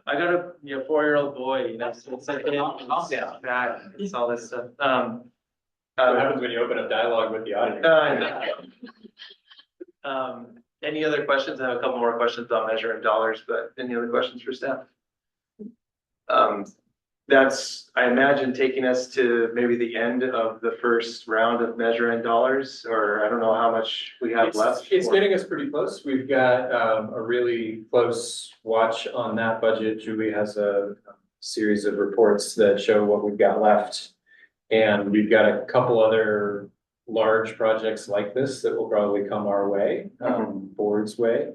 I got a 4-year-old boy, you know, so it's like, yeah, back, it's all this stuff. What happens when you open up dialogue with the auditor? Any other questions? I have a couple more questions on Measure in dollars, but any other questions for staff? That's, I imagine, taking us to maybe the end of the first round of Measure in dollars, or I don't know how much we have left. It's getting us pretty close. We've got a really close watch on that budget. Julie has a series of reports that show what we've got left. And we've got a couple other large projects like this that will probably come our way, board's way.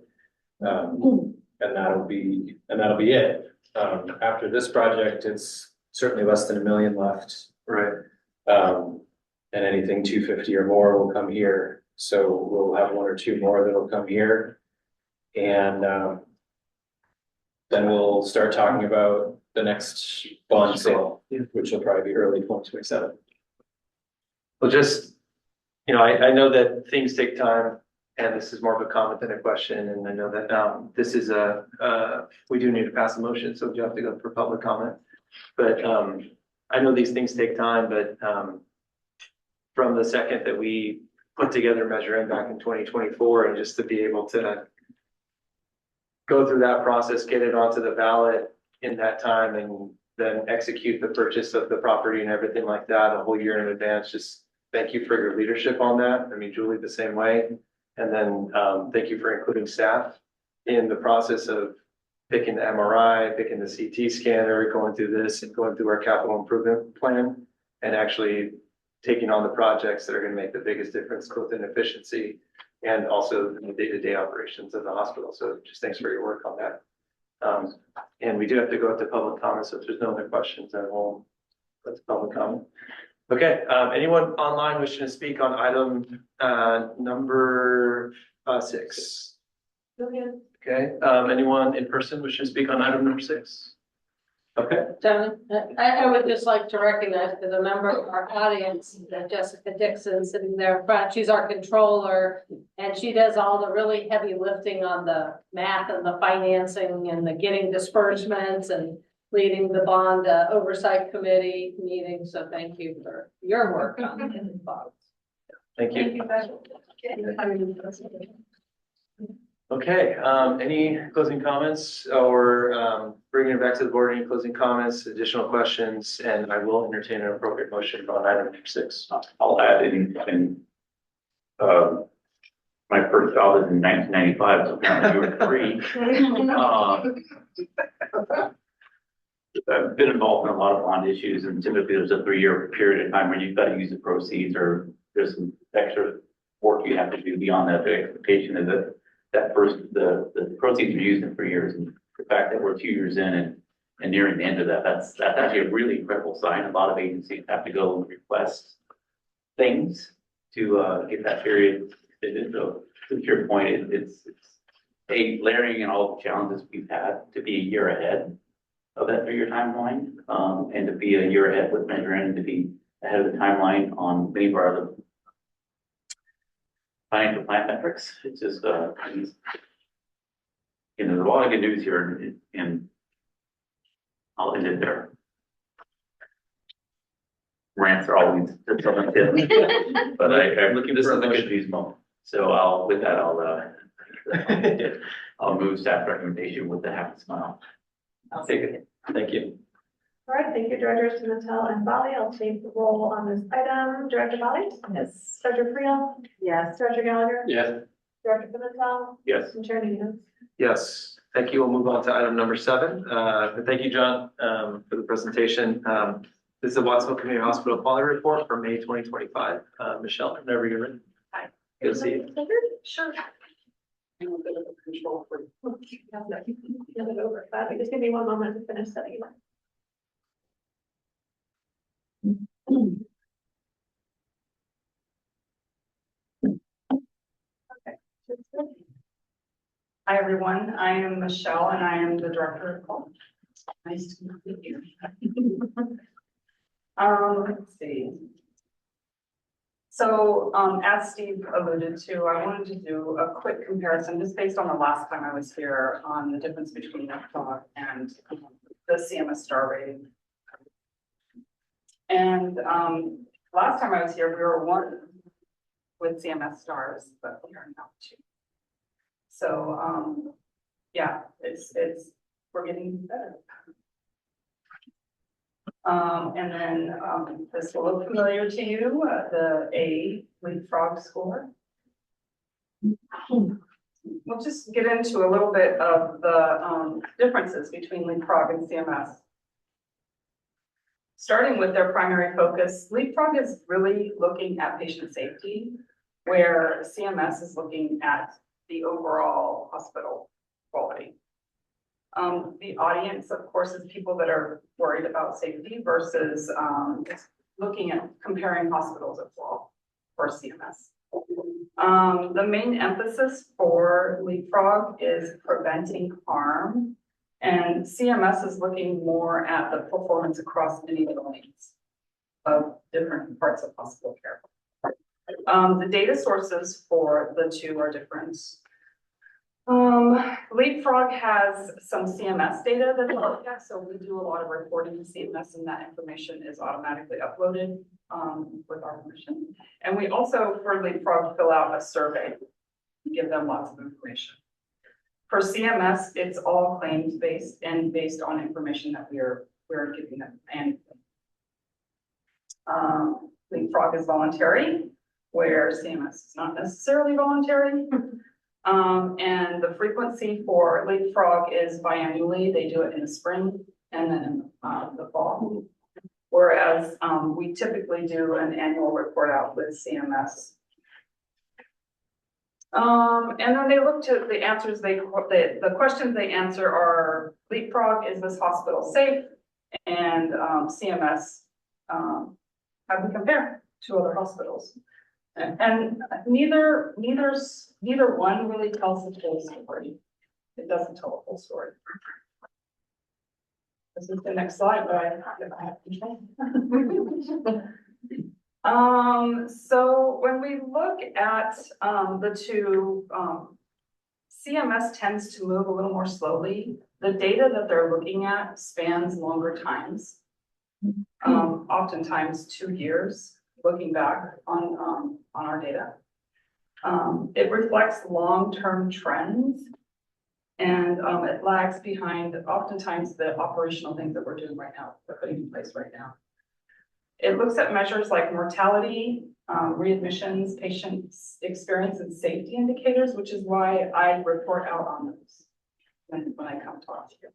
And that'll be it. After this project, it's certainly less than $1 million left. Right. And anything 250 or more will come here. So we'll have 1 or 2 more that'll come here. And then we'll start talking about the next bond sale, which will probably be early 2027. Well, just, you know, I know that things take time, and this is more of a comment than a question, and I know that this is we do need to pass a motion, so you have to go for public comment. But I know these things take time, but from the second that we put together Measure In back in 2024, and just to be able to go through that process, get it onto the ballot in that time, and then execute the purchase of the property and everything like that a whole year in advance, just thank you for your leadership on that. I mean, Julie, the same way. And then thank you for including staff in the process of picking the MRI, picking the CT scanner, going through this and going through our capital improvement plan, and actually taking on the projects that are going to make the biggest difference, both in efficiency and also in the day-to-day operations of the hospital. So just thanks for your work on that. And we do have to go to public comments. So if there's no other questions, I won't go to public comment. Okay, anyone online wishing to speak on item number 6. Okay, anyone in person wishing to speak on item number 6? Okay, Gentlemen, I would just like to recognize as a member of our audience, that Jessica Dixon sitting there in front, she's our controller. And she does all the really heavy lifting on the math and the financing and the getting disbursements and leading the bond oversight committee meeting. So thank you for your work on the bonds. thank you. Okay, any closing comments or bringing it back to the board, any closing comments, additional questions, and I will entertain an appropriate motion on item number 6. I'll add my first job was in 1995, so apparently you were 3. I've been involved in a lot of bond issues, and typically there's a 3-year period of time when you've got to use the proceeds, or there's some extra work you have to do beyond that. The expectation is that the proceeds are used in 3 years, and the fact that we're 2 years in and nearing the end of that, that's actually a really incredible sign. A lot of agencies have to go and request things to get that period extended. So to your point, it's layering in all the challenges we've had to be a year ahead of that 3-year timeline, and to be a year ahead with measuring, to be ahead of the timeline on many of our other financial plan metrics. It's just, there's a lot of good news here, and I'll end it there. Rants are always something, but I'm looking for a good news moment. So I'll move staff recommendation with the happy smile. I'll take it. Thank you. All right, thank you, Directors Pimentel and Bali. I'll take the roll on this item. Director Bali? Yes. Director Friel? Yes. Director Gallagher? Yes. Director Pimentel? Yes. And Chair Needham? Yes, thank you. We'll move on to item number 7. Thank you, John, for the presentation. This is the Watsonville Community Hospital Quality Report for May 2025. Michelle, whenever you're ready. Hi. Good to see you. Sure. I'm a bit of a control freak. Get it over. Just give me one moment to finish setting it up. Hi, everyone. I am Michelle and I am the director of quality. Nice to meet you. Let's see. So, as Steve alluded to, I wanted to do a quick comparison just based on the last time I was here on the difference between NEPCOG and the CMS star rating. And last time I was here, we were 1 with CMS stars, but we are now 2. So yeah, we're getting better. And then this will look familiar to you, the leapfrog score. We'll just get into a little bit of the differences between leapfrog and CMS. Starting with their primary focus, leapfrog is really looking at patient safety, where CMS is looking at the overall hospital quality. The audience, of course, is people that are worried about safety versus looking at comparing hospitals as well for CMS. The main emphasis for leapfrog is preventing harm, and CMS is looking more at the performance across many domains of different parts of hospital care. The data sources for the 2 are different. Leapfrog has some CMS data that we look at, so we do a lot of reporting to CMS, and that information is automatically uploaded with our permission. And we also, for Leapfrog, fill out a survey, give them lots of information. For CMS, it's all claims based and based on information that we're giving them. And Leapfrog is voluntary, where CMS is not necessarily voluntary. And the frequency for Leapfrog is biannually. They do it in the spring and then in the fall. Whereas we typically do an annual report out with CMS. And then they look to the answers the questions they answer are Leapfrog, is this hospital safe? And CMS, how do we compare to other hospitals? And neither one really tells the full story. It doesn't tell the full story. This is the next slide, but I have control. So when we look at, the two, CMS tends to move a little more slowly. The data that they're looking at spans longer times. Oftentimes 2 years, looking back on our data. It reflects long-term trends. And it lags behind oftentimes the operational things that we're doing right now, we're putting in place right now. It looks at measures like mortality, readmissions, patients' experience and safety indicators, which is why I report out on those when I come talk to you.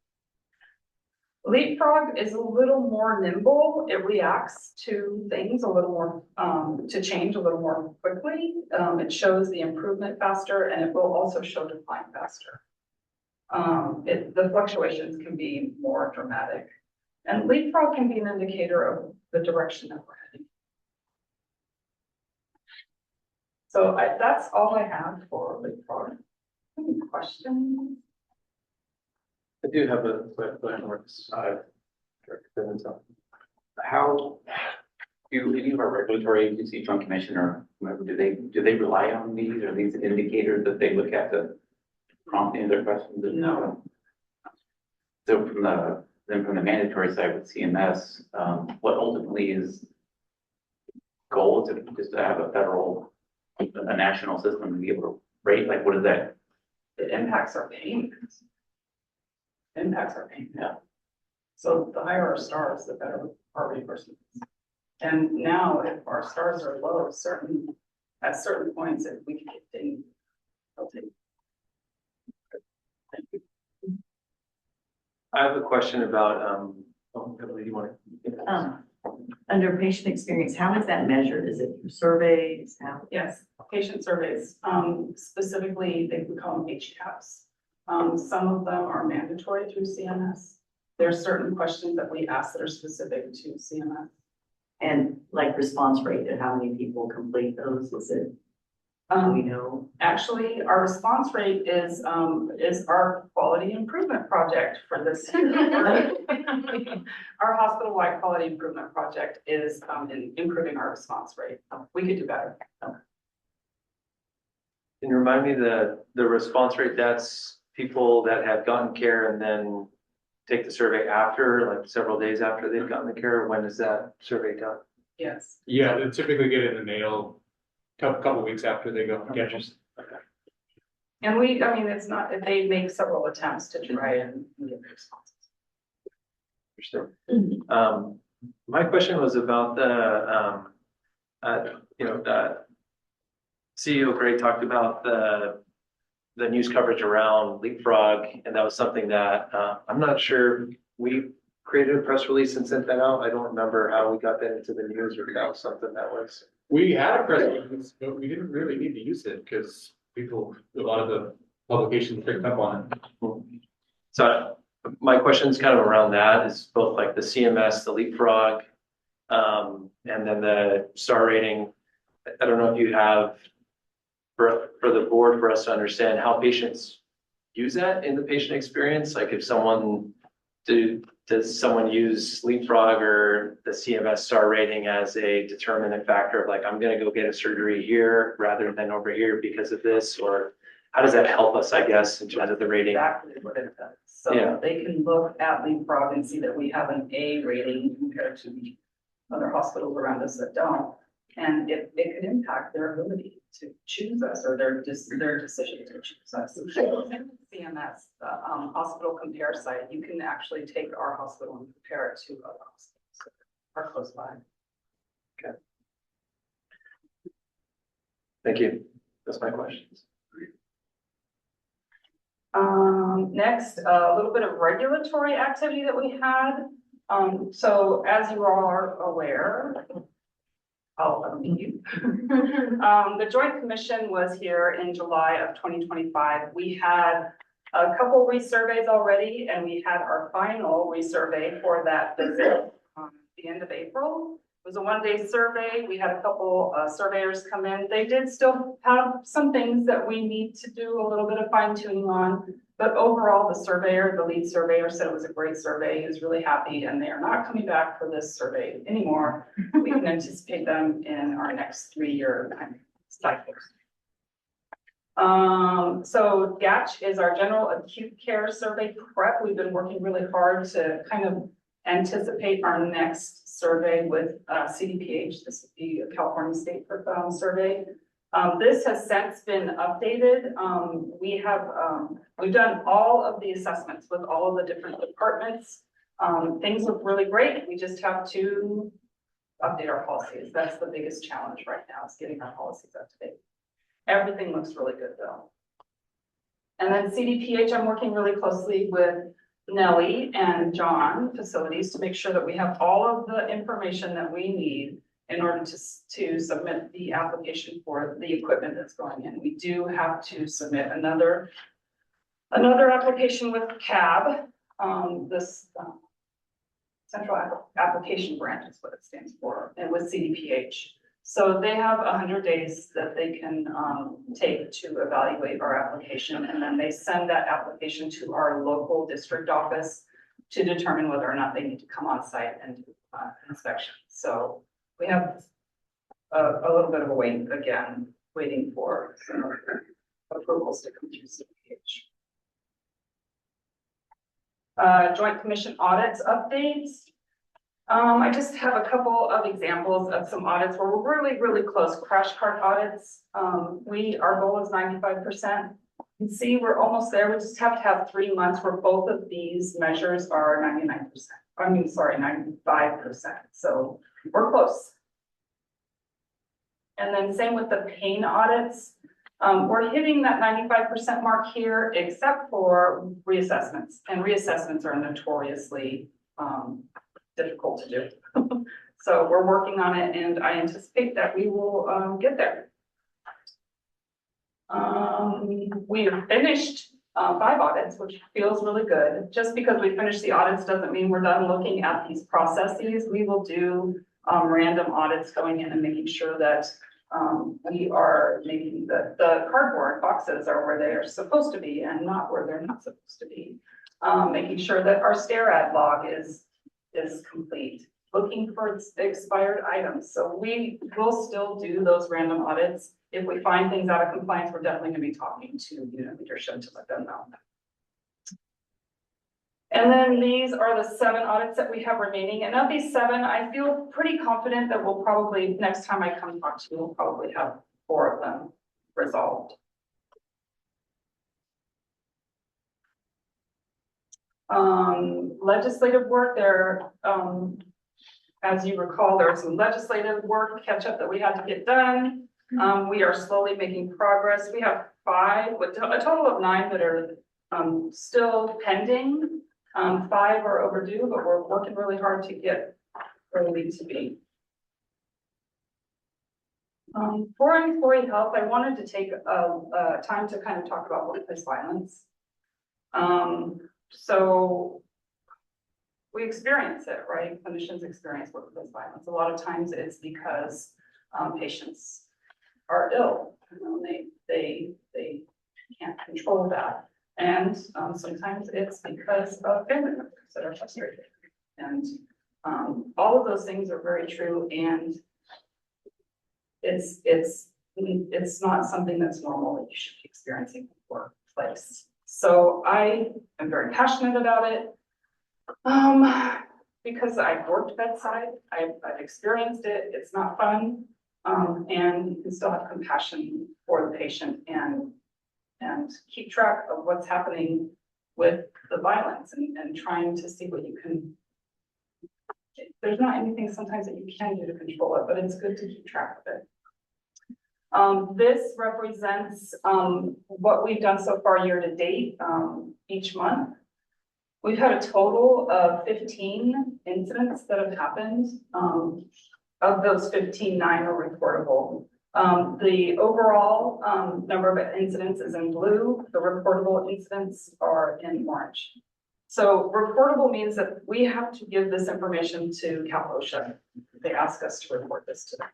Leapfrog is a little more nimble. It reacts to things a little more, to change a little more quickly. It shows the improvement faster, and it will also show decline faster. The fluctuations can be more dramatic. And Leapfrog can be an indicator of the direction that we're heading. So that's all I have for Leapfrog. Any questions? I do have a question. How do any of our regulatory agencies, Joint Commission or whoever, do they rely on these? Are these indicators that they look at to prompt any of their questions? No. So from the mandatory side with CMS, what ultimately is goal? Is it just to have a national system to be able to rate? Like, what is that? It impacts our payments. Yeah. So the higher our stars, the better our reimbursements. And now if our stars are low, at certain points, if we can get dinged, they'll take. Thank you. I have a question about, Emily, you want to? Under patient experience, how is that measured? Is it through surveys? How? Yes, patient surveys, specifically, we call them HCAPs. Some of them are mandatory through CMS. There are certain questions that we ask that are specific to CMS. And like response rate, and how many people complete those? Is it, do we know? Actually, our response rate is our quality improvement project for this year. Our hospital-wide quality improvement project is in improving our response rate. We could do better. Can you remind me the response rate? That's people that have gotten care and then take the survey after, like several days after they've gotten the care? When is that survey done? Yes. Yeah, they typically get it in the mail couple weeks after they go get it. And it's not, they make several attempts to try and get responses. Understood. My question was about CEO Gray talked about the news coverage around Leapfrog, and that was something that I'm not sure we created a press release and sent that out. I don't remember how we got that into the news, or that was something that was. We had a press release, but we didn't really need to use it because a lot of the publications picked up on it. So my question is kind of around that, is both like the CMS, the Leapfrog, and then the star rating. I don't know if you have for the board, for us to understand how patients use that in the patient experience. Like if someone, does someone use Leapfrog or the CMS star rating as a determinant factor of like, I'm going to go get a surgery here rather than over here because of this? Or how does that help us, I guess, in terms of the rating? Exactly what it does. So they can look at Leapfrog and see that we have an A rating compared to the other hospitals around us that don't. And it could impact their ability to choose us or their decision to choose us. CMS, hospital compare site, you can actually take our hospital and compare it to other hospitals that are close by. Okay. Thank you. That's my questions. Next, a little bit of regulatory activity that we had. So as you are aware, I'll unmute you. The Joint Commission was here in July of 2025. We had a couple resurveys already, and we had our final resurvey for that visit at the end of April. was a one-day survey. We had a couple surveyors come in. They did still have some things that we need to do a little bit of fine tuning on. But overall, the lead surveyor said it was a great survey. He was really happy, and they are not coming back for this survey anymore. We can anticipate them in our next 3-year cycle. So GATCH is our general acute care survey prep. We've been working really hard to kind of anticipate our next survey with CDPH. This would be a California State survey. This has since been updated. We've done all of the assessments with all of the different departments. Things look really great. We just have to update our policies. That's the biggest challenge right now, is getting our policies up to date. Everything looks really good though. And then CDPH, I'm working really closely with Nellie and John facilities to make sure that we have all of the information that we need in order to submit the application for the equipment that's going in. We do have to submit another application with CAB, this Central Application Branch is what it stands for, and with CDPH. So they have 100 days that they can take to evaluate our application, and then they send that application to our local district office to determine whether or not they need to come on site and do inspection. So we have a little bit of a waiting for some approvals to come through CDPH. Joint Commission audits updates. I just have a couple of examples of some audits where we're really, really close. Crash cart audits. Our goal is 95%. You can see we're almost there. We just have to have 3 months where both of these measures are 95%. So we're close. And then same with the pain audits. We're hitting that 95% mark here, except for reassessments. And reassessments are notoriously difficult to do. So we're working on it, and I anticipate that we will get there. We have finished 5 audits, which feels really good. Just because we finished the audits doesn't mean we're done looking at these processes. We will do random audits going in and making sure that we are making the cardboard boxes are where they are supposed to be and not where they're not supposed to be. Making sure that our STARAD log is complete, looking for expired items. So we will still do those random audits. If we find things out of compliance, we're definitely going to be talking to unit leadership to let them know. And then these are the 7 audits that we have remaining. And of these 7, I feel pretty confident that we'll probably, next time I come talk to you, we'll probably have 4 of them resolved. Legislative work there, as you recall, there was some legislative work catch up that we had to get done. We are slowly making progress. We have 5, with a total of 9 that are still pending. 5 are overdue, but we're working really hard to get where we need to be. For employee health, I wanted to take time to kind of talk about workplace violence. So we experience it, right? Clinicians experience workplace violence. A lot of times it's because patients are ill. You know, they can't control that. And sometimes it's because of family members that are frustrated. And all of those things are very true. And it's not something that's normal that you should be experiencing in the workplace. So I am very passionate about it because I've worked bedside. I've experienced it. It's not fun. And you can still have compassion for the patient and keep track of what's happening with the violence and trying to see what you can. There's not anything sometimes that you can do to control it, but it's good to keep track of it. This represents what we've done so far year to date, each month. We've had a total of 15 incidents that have happened. Of those 15, 9 are reportable. The overall number of incidents is in blue. The reportable incidents are in orange. So reportable means that we have to give this information to Cal OSHA. they ask us to report this to them.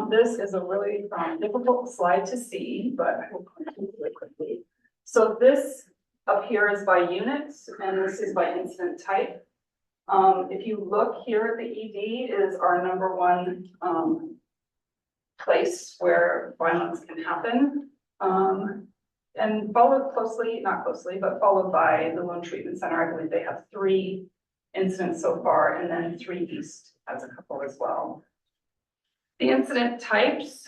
This is a really difficult slide to see, but I will point to it really quickly. So this up here is by units, and this is by incident type. If you look here at the ED is our number one place where violence can happen. And followed closely, not closely, but followed by the Wound Treatment Center. I believe they have 3 incidents so far, and then 3 East has a couple as well. The incident types,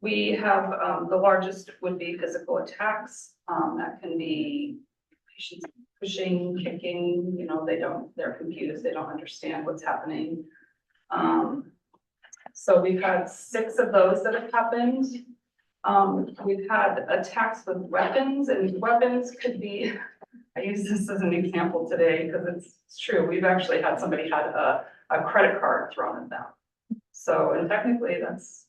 we have, the largest would be physical attacks. That can be patients pushing, kicking, you know, they're confused, they don't understand what's happening. So we've had 6 of those that have happened. We've had attacks with weapons, and weapons could be, I use this as an example today because it's true. We've actually had somebody had a credit card thrown at them. So, and technically that's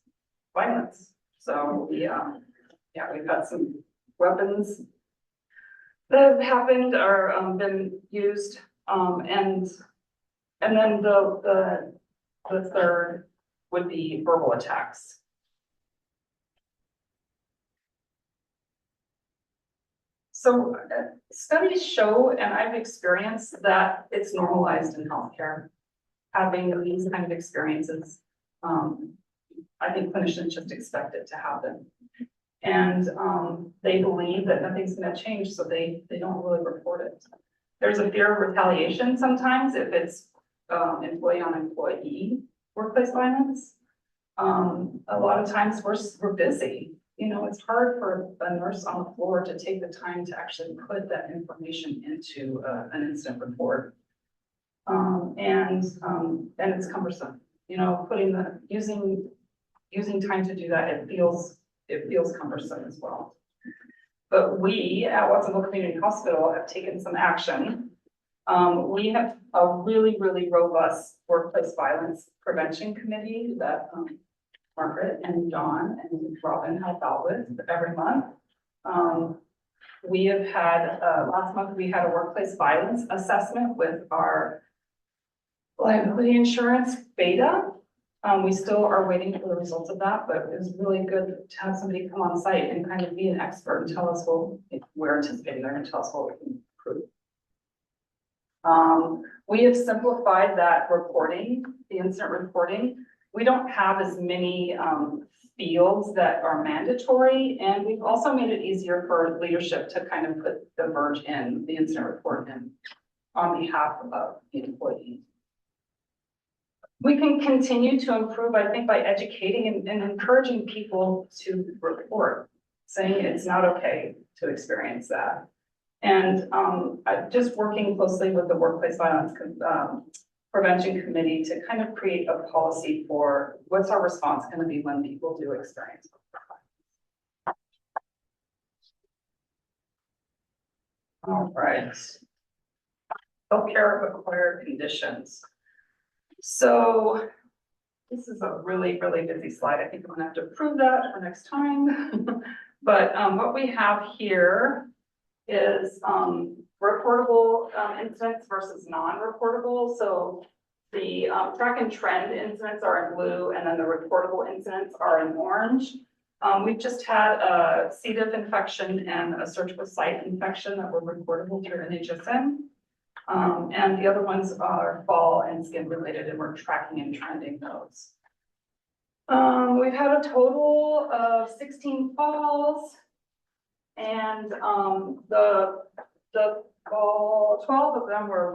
violence. So we, yeah, we've had some weapons that have happened or been used. And then the third would be verbal attacks. So studies show, and I've experienced, that it's normalized in healthcare, having these kind of experiences. I think clinicians just expect it to happen. And they believe that nothing's gonna change, so they don't really report it. There's a fear of retaliation sometimes if it's employee on employee workplace violence. A lot of times we're busy. You know, it's hard for a nurse on the floor to take the time to actually put that information into an incident report. And it's cumbersome, you know, using time to do that, it feels cumbersome as well. But we at Watsonville Community Hospital have taken some action. We have a really, really robust workplace violence prevention committee that Margaret and John and Robin help out with every month. We have had, last month we had a workplace violence assessment with our liability insurance beta. We still are waiting for the results of that, but it was really good to have somebody come on site and kind of be an expert and tell us, well, we're anticipating they're going to tell us what we can improve. We have simplified that reporting, the incident reporting. We don't have as many fields that are mandatory, and we've also made it easier for leadership to kind of put the verge in, the incident report in, on behalf of the employee. We can continue to improve, I think, by educating and encouraging people to report, saying it's not okay to experience that. And just working closely with the Workplace Violence Prevention Committee to kind of create a policy for what's our response going to be when people do experience violence. All right. Healthcare acquired conditions. So this is a really, really busy slide. I think I'm gonna have to prove that for next time. But what we have here is reportable incidents versus non-reportable. So the track and trend incidents are in blue, and then the reportable incidents are in orange. We've just had a C. diff infection and a surgical site infection that were reportable through NHSN. And the other ones are fall and skin related, and we're tracking and trending those. We've had a total of 16 falls, and the fall, 12 of them were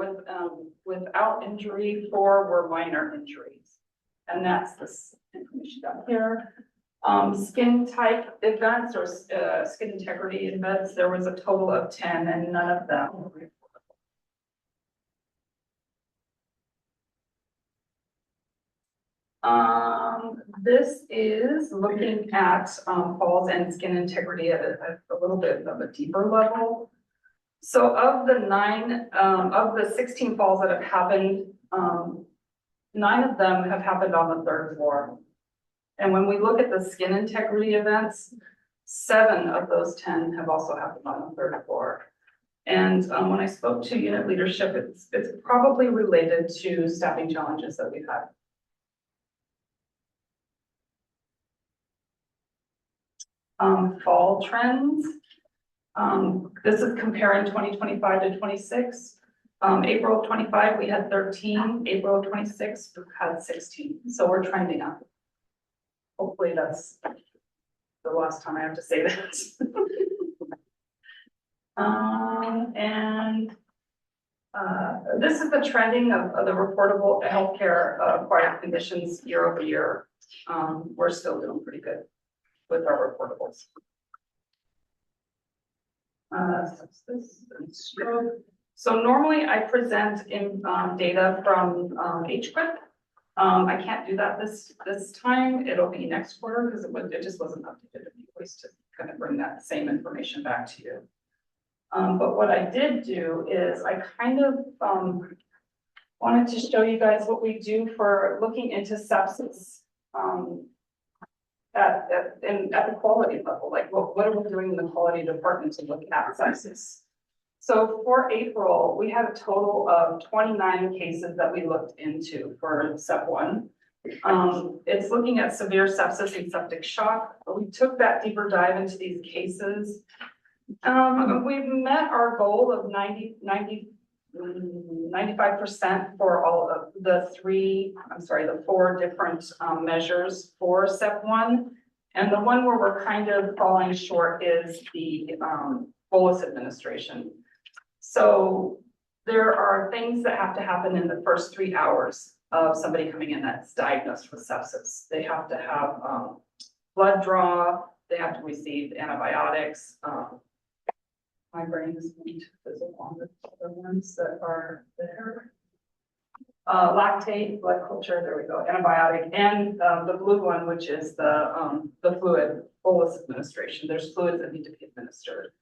without injury, 4 were minor injuries, and that's this information down here. Skin type events or skin integrity events, there was a total of 10, and none of them were reported. This is looking at falls and skin integrity at a little bit of a deeper level. So of the 16 falls that have happened, 9 of them have happened on the 3rd floor. And when we look at the skin integrity events, 7 of those 10 have also happened on the 3rd floor. And when I spoke to unit leadership, it's probably related to staffing challenges that we've had. Fall trends. This is comparing 2025 to 26. April of 25, we had 13. April of 26, we had 16. So we're trending up. Hopefully that's the last time I have to say that. This is the trending of the reportable healthcare acquired conditions year over year. We're still doing pretty good with our reportables. Sepsis and stroke. So normally I present in data from HQIP. I can't do that this time. It'll be next quarter because it just wasn't updated anyways to kind of bring that same information back to you. But what I did do is I kind of wanted to show you guys what we do for looking into sepsis at the quality level. Like what are we doing in the quality department to look at sepsis? So for April, we had a total of 29 cases that we looked into for SEP1. It's looking at severe sepsis and septic shock. We took that deeper dive into these cases. We've met our goal of 95% for all of the four different measures for SEP1. And the one where we're kind of falling short is the bolus administration. So there are things that have to happen in the first 3 hours of somebody coming in that's diagnosed with sepsis. They have to have blood draw, they have to receive antibiotics. My brain is going to fizzle on the other ones that are there. Lactate, blood culture, there we go, antibiotic, and the blue one, which is the fluid bolus administration. There's fluids that need to be administered.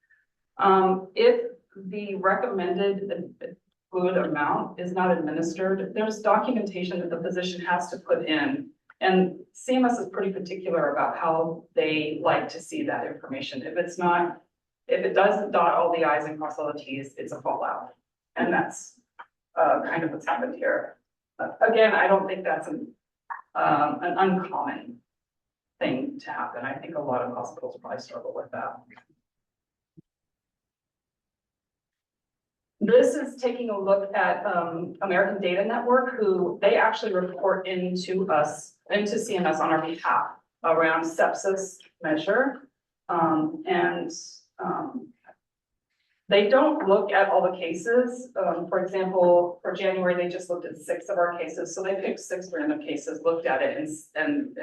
If the recommended fluid amount is not administered, there's documentation that the physician has to put in. And CMS is pretty particular about how they like to see that information. If it doesn't dot all the I's and cross all the T's, it's a fallout. And that's kind of what's happened here. Again, I don't think that's an uncommon thing to happen. I think a lot of hospitals probably struggle with that. This is taking a look at American Data Network, who they actually report into CMS on our behalf around sepsis measure. They don't look at all the cases. For example, for January, they just looked at 6 of our cases. So they picked 6 random cases, looked at it and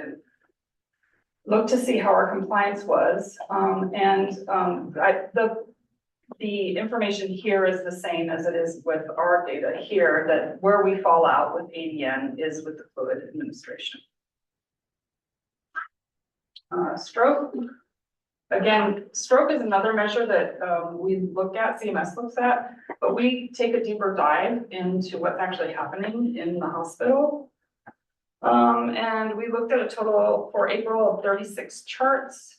looked to see how our compliance was. The information here is the same as it is with our data here, that where we fall out with ADN is with the fluid administration. Stroke. Again, stroke is another measure that we look at, CMS looks at, but we take a deeper dive into what's actually happening in the hospital. And we looked at a total for April of 36 charts.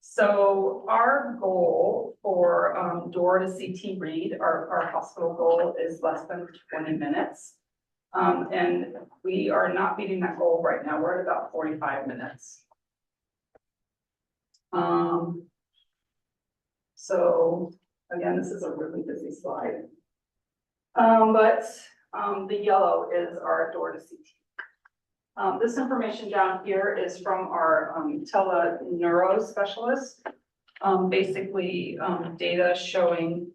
So our goal for door to CT read, our hospital goal is less than 20 minutes. And we are not meeting that goal right now. We're at about 45 minutes. So again, this is a really busy slide. The yellow is our door to CT. This information down here is from our teleneuro specialist. Basically, data showing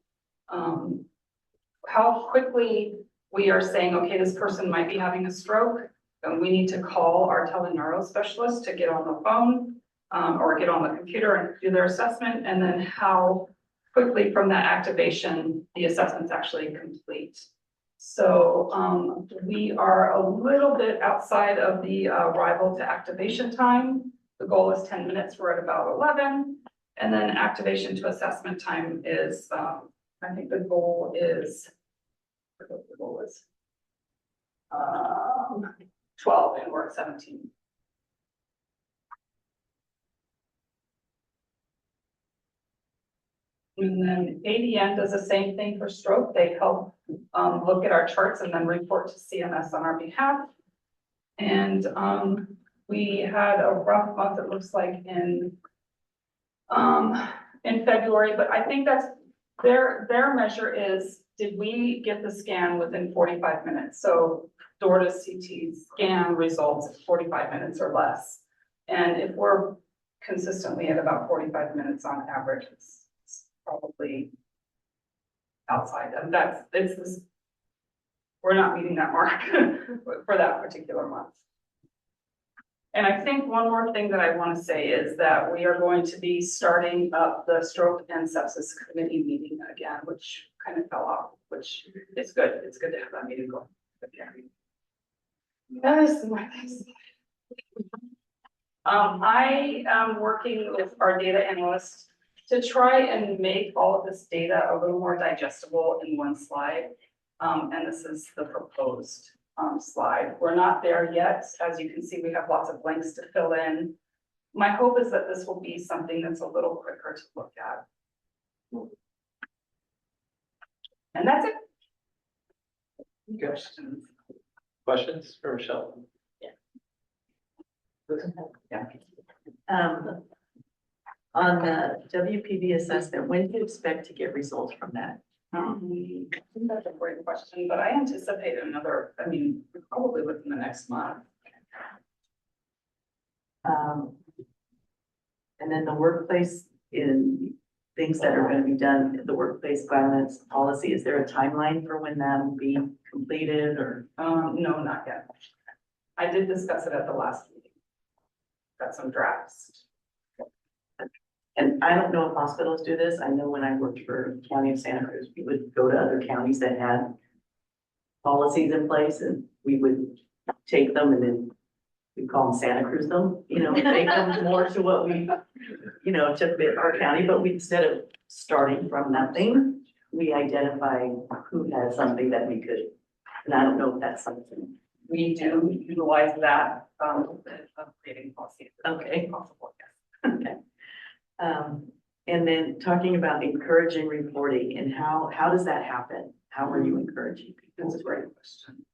how quickly we are saying, okay, this person might be having a stroke, and we need to call our teleneuro specialist to get on the phone or get on the computer and do their assessment, and then how quickly from that activation the assessment's actually complete. So we are a little bit outside of the arrival to activation time. The goal is 10 minutes, we're at about 11. And then activation to assessment time is, I think the goal is, 12 and we're at 17. And then ADN does the same thing for stroke. They help look at our charts and then report to CMS on our behalf. And we had a rough month, it looks like, in February, but I think that's their measure is, did we get the scan within 45 minutes? So DORTA CT scan results at 45 minutes or less. And if we're consistently at about 45 minutes on average, it's probably outside of we're not meeting that mark for that particular month. And I think one more thing that I want to say is that we are going to be starting up the stroke and sepsis committee meeting again, which kind of fell off, which is good. It's good to have that meeting going. Yes, I am working with our data analyst to try and make all of this data a little more digestible in one slide. And this is the proposed slide. We're not there yet. As you can see, we have lots of blanks to fill in. My hope is that this will be something that's a little quicker to look at. And that's it. Questions? Questions for Michelle? Yeah. On the WPV assessment, when do you expect to get results from that? I think that's a great question, but I anticipate another, probably within the next month. And then the workplace, in things that are going to be done, the workplace violence policy, is there a timeline for when that will be completed or? No, not yet. I did discuss it at the last meeting. Got some drafts. And I don't know if hospitals do this. I know when I worked for the County of Santa Cruz, we would go to other counties that had policies in place and we would take them and then we call them Santa Cruz them, make them more to what we, to fit our county, but we, instead of starting from nothing, we identify who has something that we could, and I don't know if that's something. We do utilize that, of creating policies. Okay. Possible, yes. Okay. And then talking about encouraging reporting and how does that happen? How are you encouraging people? That's a great question.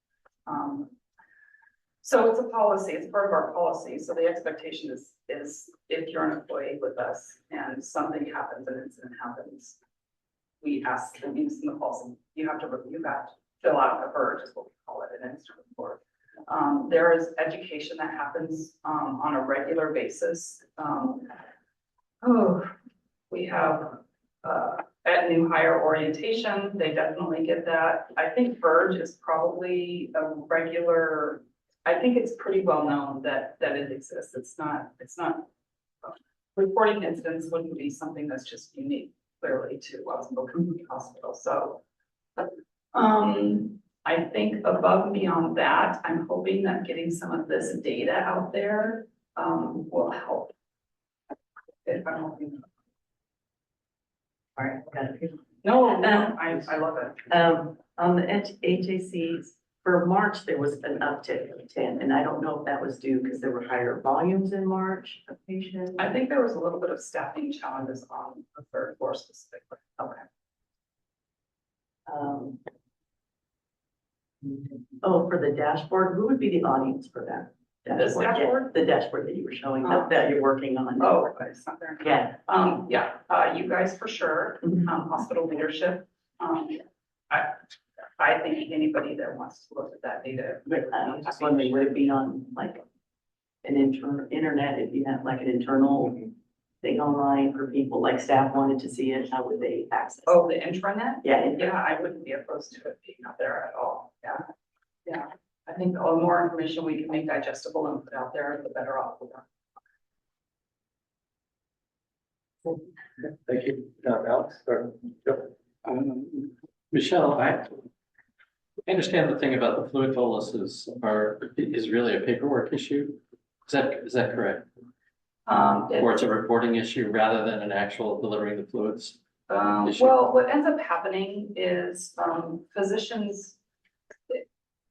So it's a policy, it's part of our policy. So the expectation is if you're an employee with us and something happens, an incident happens, we ask the use in the policy, you have to review that, fill out a verge is what we call it, an incident report. There is education that happens on a regular basis. We have at new hire orientation, they definitely get that. I think verge is probably a regular. I think it's pretty well known that it exists. It's not reporting incidents wouldn't be something that's just unique clearly to Watsonville Community Hospital. So I think above and beyond that, I'm hoping that getting some of this data out there will help. If I'm hoping. All right, got it. No, I love it. On the HACs, for March, there was an uptick of 10, and I don't know if that was due because there were higher volumes in March of patients. I think there was a little bit of staffing challenges on the third floor specifically. Okay. For the dashboard, who would be the audience for that? This dashboard? The dashboard that you were showing, that you're working on. Oh, it's not there. Yeah. You guys for sure, hospital leadership. I think anybody that wants to look at that data. I'm just wondering, would it be on like an internet, if you have like an internal thing online for people, like staff wanted to see it, how would they access? Oh, the intranet? Yeah. Yeah, I wouldn't be opposed to it being out there at all. Yeah. I think the more information we can make digestible and put out there, the better off we are. Thank you. Alex, or, Michelle, I understand the thing about the fluid boluses is really a paperwork issue. Is that correct? Or it's a reporting issue rather than an actual delivering the fluids? Well, what ends up happening is physicians,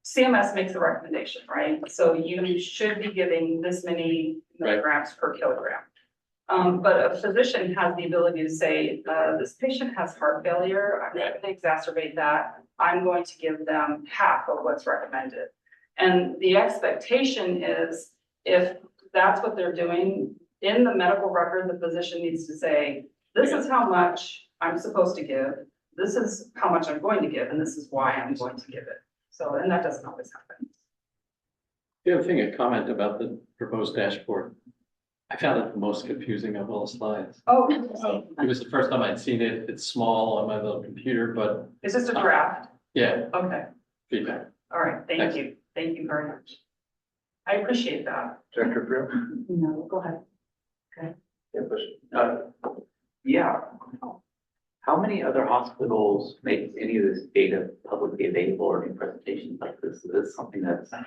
CMS makes a recommendation, right? So you should be giving this many milligrams per kilogram. But a physician has the ability to say, this patient has heart failure, I'm not gonna exacerbate that. I'm going to give them half of what's recommended. And the expectation is, if that's what they're doing, in the medical record, the physician needs to say, this is how much I'm supposed to give, this is how much I'm going to give, and this is why I'm going to give it. So, and that doesn't always happen. The other thing, a comment about the proposed dashboard. I found it the most confusing of all the slides. Oh, It was the first time I'd seen it. It's small on my little computer, but is this a draft? yeah, Okay, feedback. all right, thank Thanks. you, thank you very much. I appreciate that. Director Friel? No, go ahead. Yeah. How many other hospitals make any of this data publicly available or do presentations like this? Is this something that's kind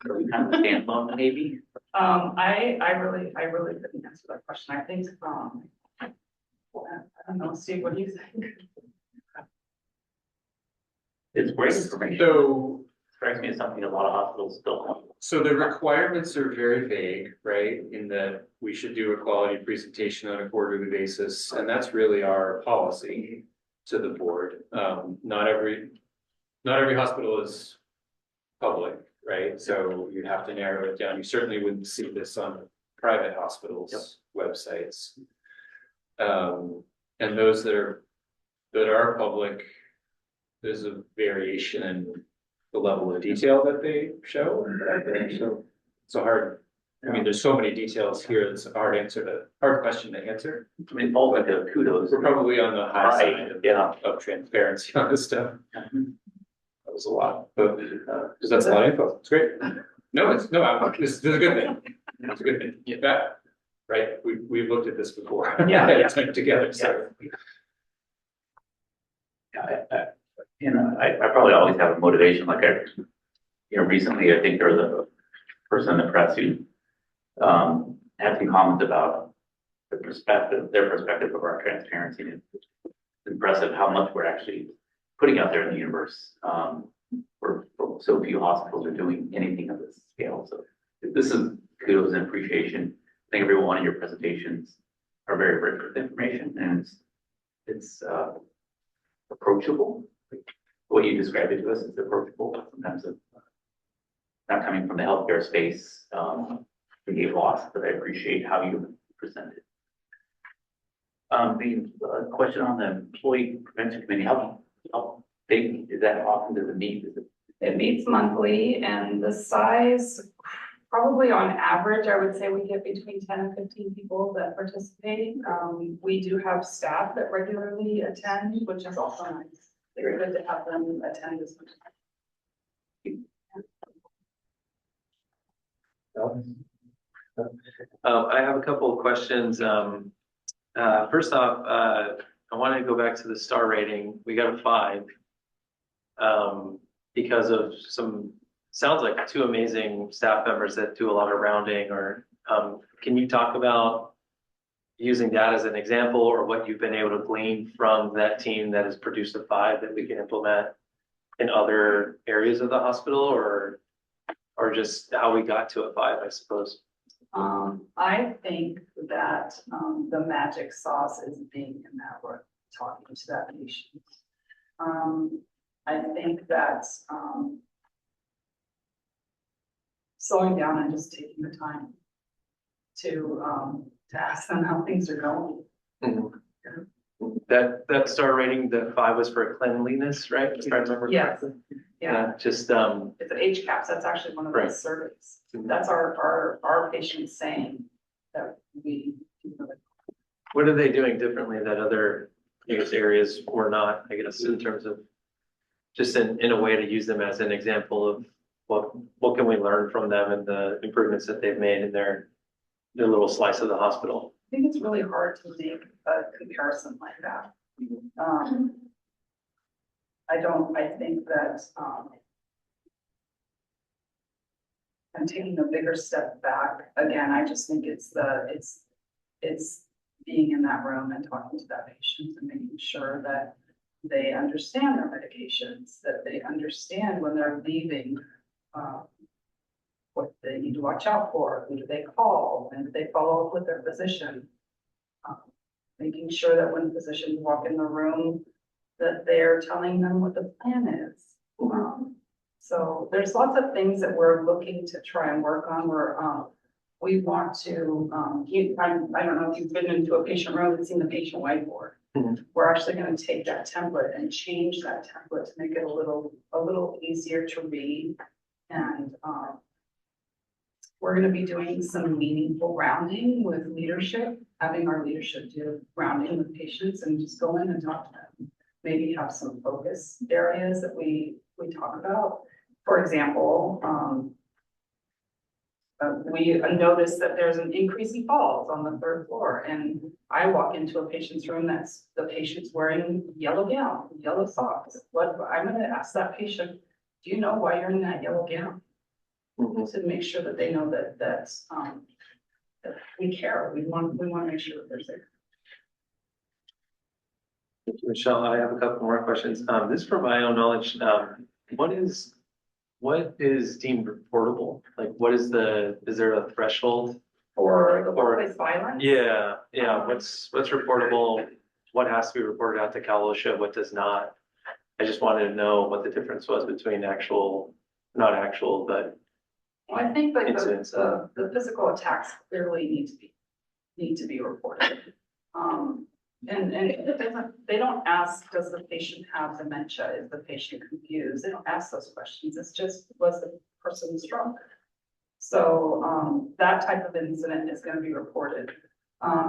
of standalone maybe? I really couldn't answer that question. I think, I don't know, Steve, what do you think? It's great information. So, Strikes me as something a lot of hospitals still have. so the requirements are very vague, right? In that we should do a quality presentation on a quarterly basis, and that's really our policy to the board. Not every hospital is public, right? So you have to narrow it down. You certainly wouldn't see this on private hospitals' websites. And those that are public, there's a variation in the level of detail that they show. So it's a hard, I mean, there's so many details here, it's a hard question to answer. I mean, all of the kudos. We're probably on the high side Right, of transparency on this stuff. That was a lot, but, because that's a lot of info. It's great. No, this is a good thing. It's a good thing. Yeah, right? We've looked at this before. Yeah. Together, so. I probably always have a motivation, like recently, I think there was a person in the press who had some comments about their perspective of our transparency. And it's impressive how much we're actually putting out there in the universe. For so few hospitals are doing anything of this scale. So this is kudos and appreciation. I think every one of your presentations are very rich with information, and it's approachable. The way you described it to us is approachable. Sometimes not coming from the healthcare space, we gave lots, but I appreciate how you present it. The question on the employee prevention committee, how big is that? Often does it meet? It meets monthly, and the size, probably on average, I would say we get between 10 and 15 people that participate. We do have staff that regularly attend, which is also nice. It's good to have them attend as much. I have a couple of questions. First off, I wanted to go back to the star rating. We got a 5. Because of sounds like 2 amazing staff members that do a lot of rounding, or can you talk about using that as an example, or what you've been able to glean from that team that has produced a 5 that we can implement in other areas of the hospital, or just how we got to a 5, I suppose? I think that the magic sauce is being in that room, talking to that patient. I think that slowing down and just taking the time to ask them how things are going. Mm-hmm. That star rating, the 5 was for cleanliness, right? If I remember Yes. correctly. Yeah, Just, it's an HCAHPS, that's actually one of Right. those surveys. That's our patients saying that we. what are they doing differently that other, I guess, areas were not, I guess, in terms of just in a way to use them as an example of what can we learn from them and the improvements that they've made in their little slice of the hospital? I think it's really hard to make a comparison like that. I think that, I'm taking a bigger step back. Again, I just think it's being in that room and talking to that patient and making sure that they understand their medications, that they understand when they're leaving, what they need to watch out for, who do they call, and do they follow up with their physician? Making sure that when physicians walk in the room, that they're telling them what the plan is. So there's lots of things that we're looking to try and work on, where, we want to, I don't know if you've been into a patient room and seen the patient whiteboard. We're actually gonna take that template and change that template to make it a little easier to read. And, we're gonna be doing some meaningful rounding with leadership, having our leadership do rounding with patients and just go in and talk to them. Maybe have some focus areas that we talk about. For example, we noticed that there's an increase in falls on the 3rd floor, and I walk into a patient's room that's the patient's wearing yellow gown, yellow socks. What, I'm gonna ask that patient, do you know why you're in that yellow gown? To make sure that they know that that we care, we want to make sure that they're safe. Thank you, Michelle. I have a couple more questions. This is for my own knowledge. What is deemed reportable? Like, is there a threshold? For the workplace violence? Yeah, what's reportable? What has to be reported out to Cal OSHA, what does not? I just wanted to know what the difference was between not actual, but. Well, I think like Incidents. the physical attacks clearly need to be reported. And it doesn't, they don't ask, does the patient have dementia? Is the patient confused? They don't ask those questions. It's just, was the person struck? So, that type of incident is gonna be reported.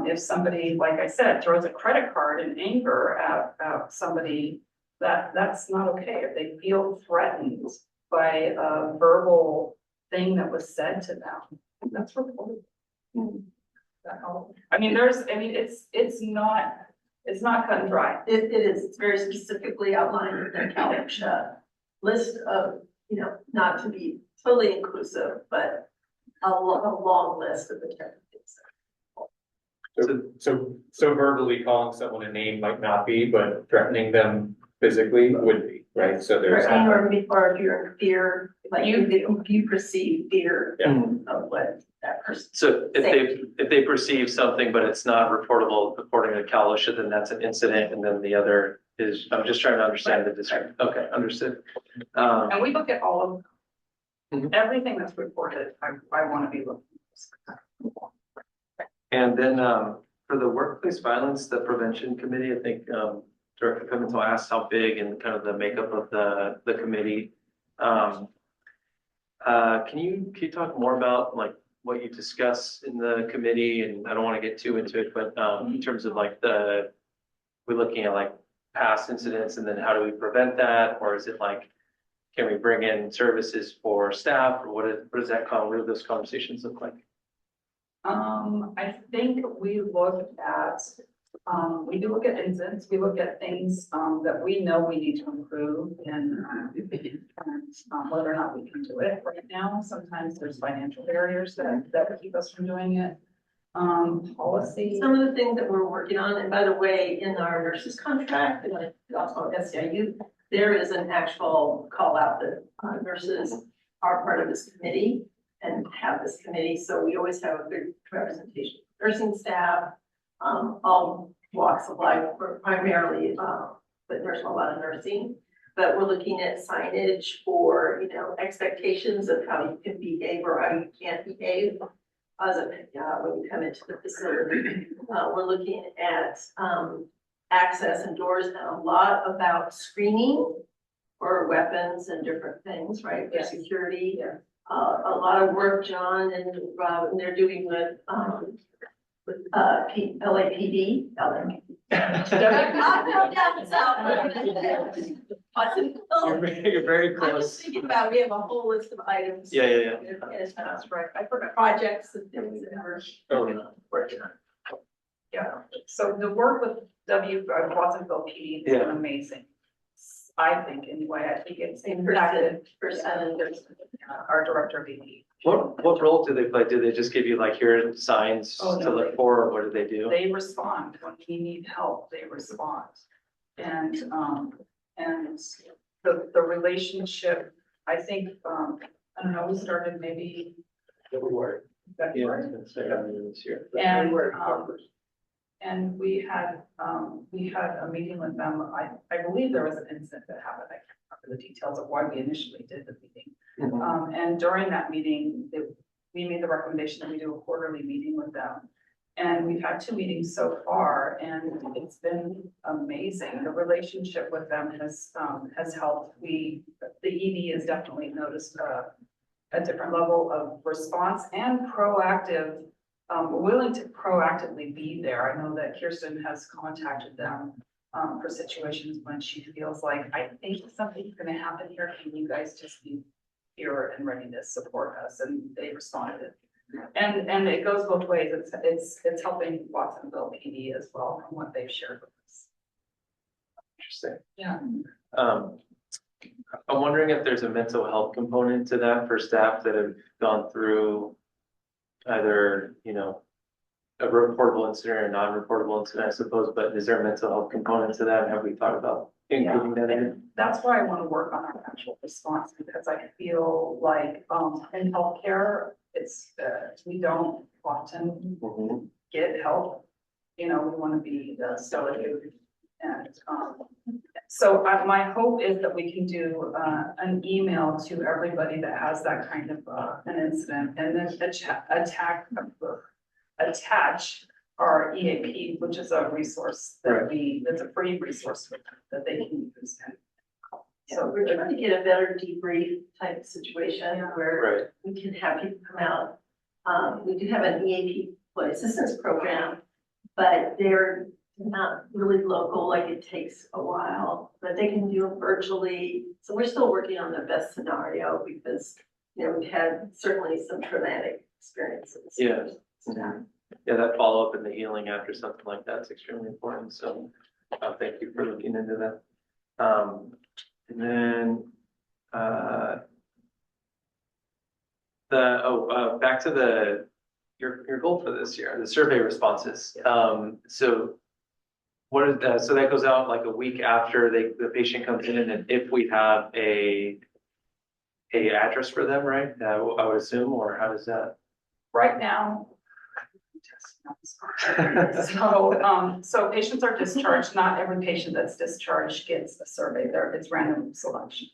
If somebody, like I said, throws a credit card in anger at somebody, that's not okay. If they feel threatened by a verbal thing that was said to them, that's reported. I mean, it's not cut and dry. It is, it's very specifically outlined in the Cal OSHA list of, not to be totally inclusive, but a long list of the type of things. So verbally calling someone a name might not be, but threatening them physically would be, right? So there's. Or if you're in fear, like you perceive fear of what that person. So if they perceive something, but it's not reportable according to Cal OSHA, then that's an incident, and then the other is, I'm just trying to understand the district. Okay, understood. And we look at all of everything that's reported. I want to be looking. And then for the workplace violence, the prevention committee, I think Director Pimentel asked how big and kind of the makeup of the committee. Can you talk more about like what you discuss in the committee? And I don't want to get too into it, but in terms of like we're looking at like past incidents and then how do we prevent that? Or is it like, can we bring in services for staff, or what does that what do those conversations look like? I think we look at, we do look at incidents, we look at things, that we know we need to improve and whether or not we can do it right now. Sometimes there's financial barriers that keep us from doing it. Policy. Some of the things that we're working on, and by the way, in our nurses contract, and also SCIU, there is an actual call out that nurses are part of this committee and have this committee. So we always have a good representation of nursing staff, all walks of life, primarily, but there's a lot of nursing. But we're looking at signage for, expectations of how you can behave or how you can't behave as when you come into the facility. We're looking at access and doors and a lot about screening for weapons and different things, right? For security. A lot of work, John and Rob, they're doing with LAPD. You're very I'm close. just thinking about, we have a whole list of items. Yeah. That's right. I forgot projects and things that we're working on. Yeah, so the work with Watsonville PD has been amazing. I think anyway, I think it's impacted our director of ED. What role do they play? Do they just give you like, here are signs to look for, or what do they do? They respond when we need help, they respond. And the relationship, I think, I don't know, we started maybe February. Yeah, I was February. gonna say, I mean, this year. And we had a meeting with them. I believe there was an incident that happened. I can't remember the details of why we initially did the meeting. Mhm. And during that meeting, we made the recommendation that we do a quarterly meeting with them. And we've had 2 meetings so far, and it's been amazing. The relationship with them has helped. The ED has definitely noticed a different level of response and proactive, willing to proactively be there. I know that Kirsten has contacted them for situations when she feels like, I think something's gonna happen here. Can you guys just be here and ready to support us? And they responded. And it goes both ways. It's helping Watsonville PD as well from what they've shared with us. Interesting. Yeah. I'm wondering if there's a mental health component to that for staff that have gone through either, you know, a reportable incident or a non-reportable incident, I suppose, but is there a mental health component to that? Have we thought about including that in? That's why I want to work on our actual response, because I feel like, in healthcare, it's, we don't often Mhm. get help. You know, we want to be delegated. And, so my hope is that we can do, an email to everybody that has that kind of, an incident, and then attach our EAP, which is a resource that that's a free resource that they can use. So we're trying to get a better debrief type situation where Right. we can have people come out. We do have an EAP employee assistance program, but they're not really local, like it takes a while, but they can do it virtually. So we're still working on the best scenario because, you know, we've had certainly some traumatic experiences. Yeah. Yeah, that follow-up and the healing after something like that's extremely important, so, thank you for looking into that. And then, back to your goal for this year, the survey responses. So what is that? So that goes out like a week after the patient comes in, and if we have a address for them, right? I would assume, or how does that? Right now. So patients are discharged. Not every patient that's discharged gets a survey there. It's random selection.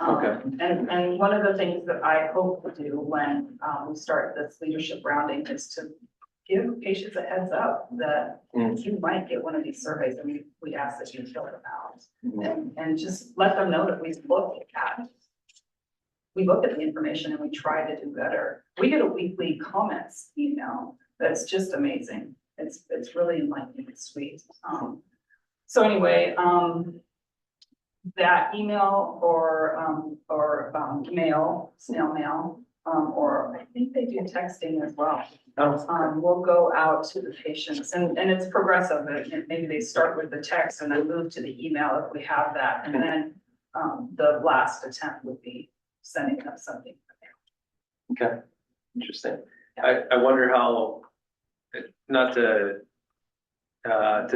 Okay. And one of the things that I hope to do when we start this leadership rounding is to give patients a heads up that you might get one of these surveys, and we ask that you fill them out. And just let them know that we look at the information and we try to do better. We get a weekly comments email that's just amazing. It's really enlightening and sweet. So anyway, that email or mail, snail mail, or I think they do texting as well. Will go out to the patients, and it's progressive. Maybe they start with the text and then move to the email if we have that, and then the last attempt would be sending them something. Okay, interesting. I wonder how, not to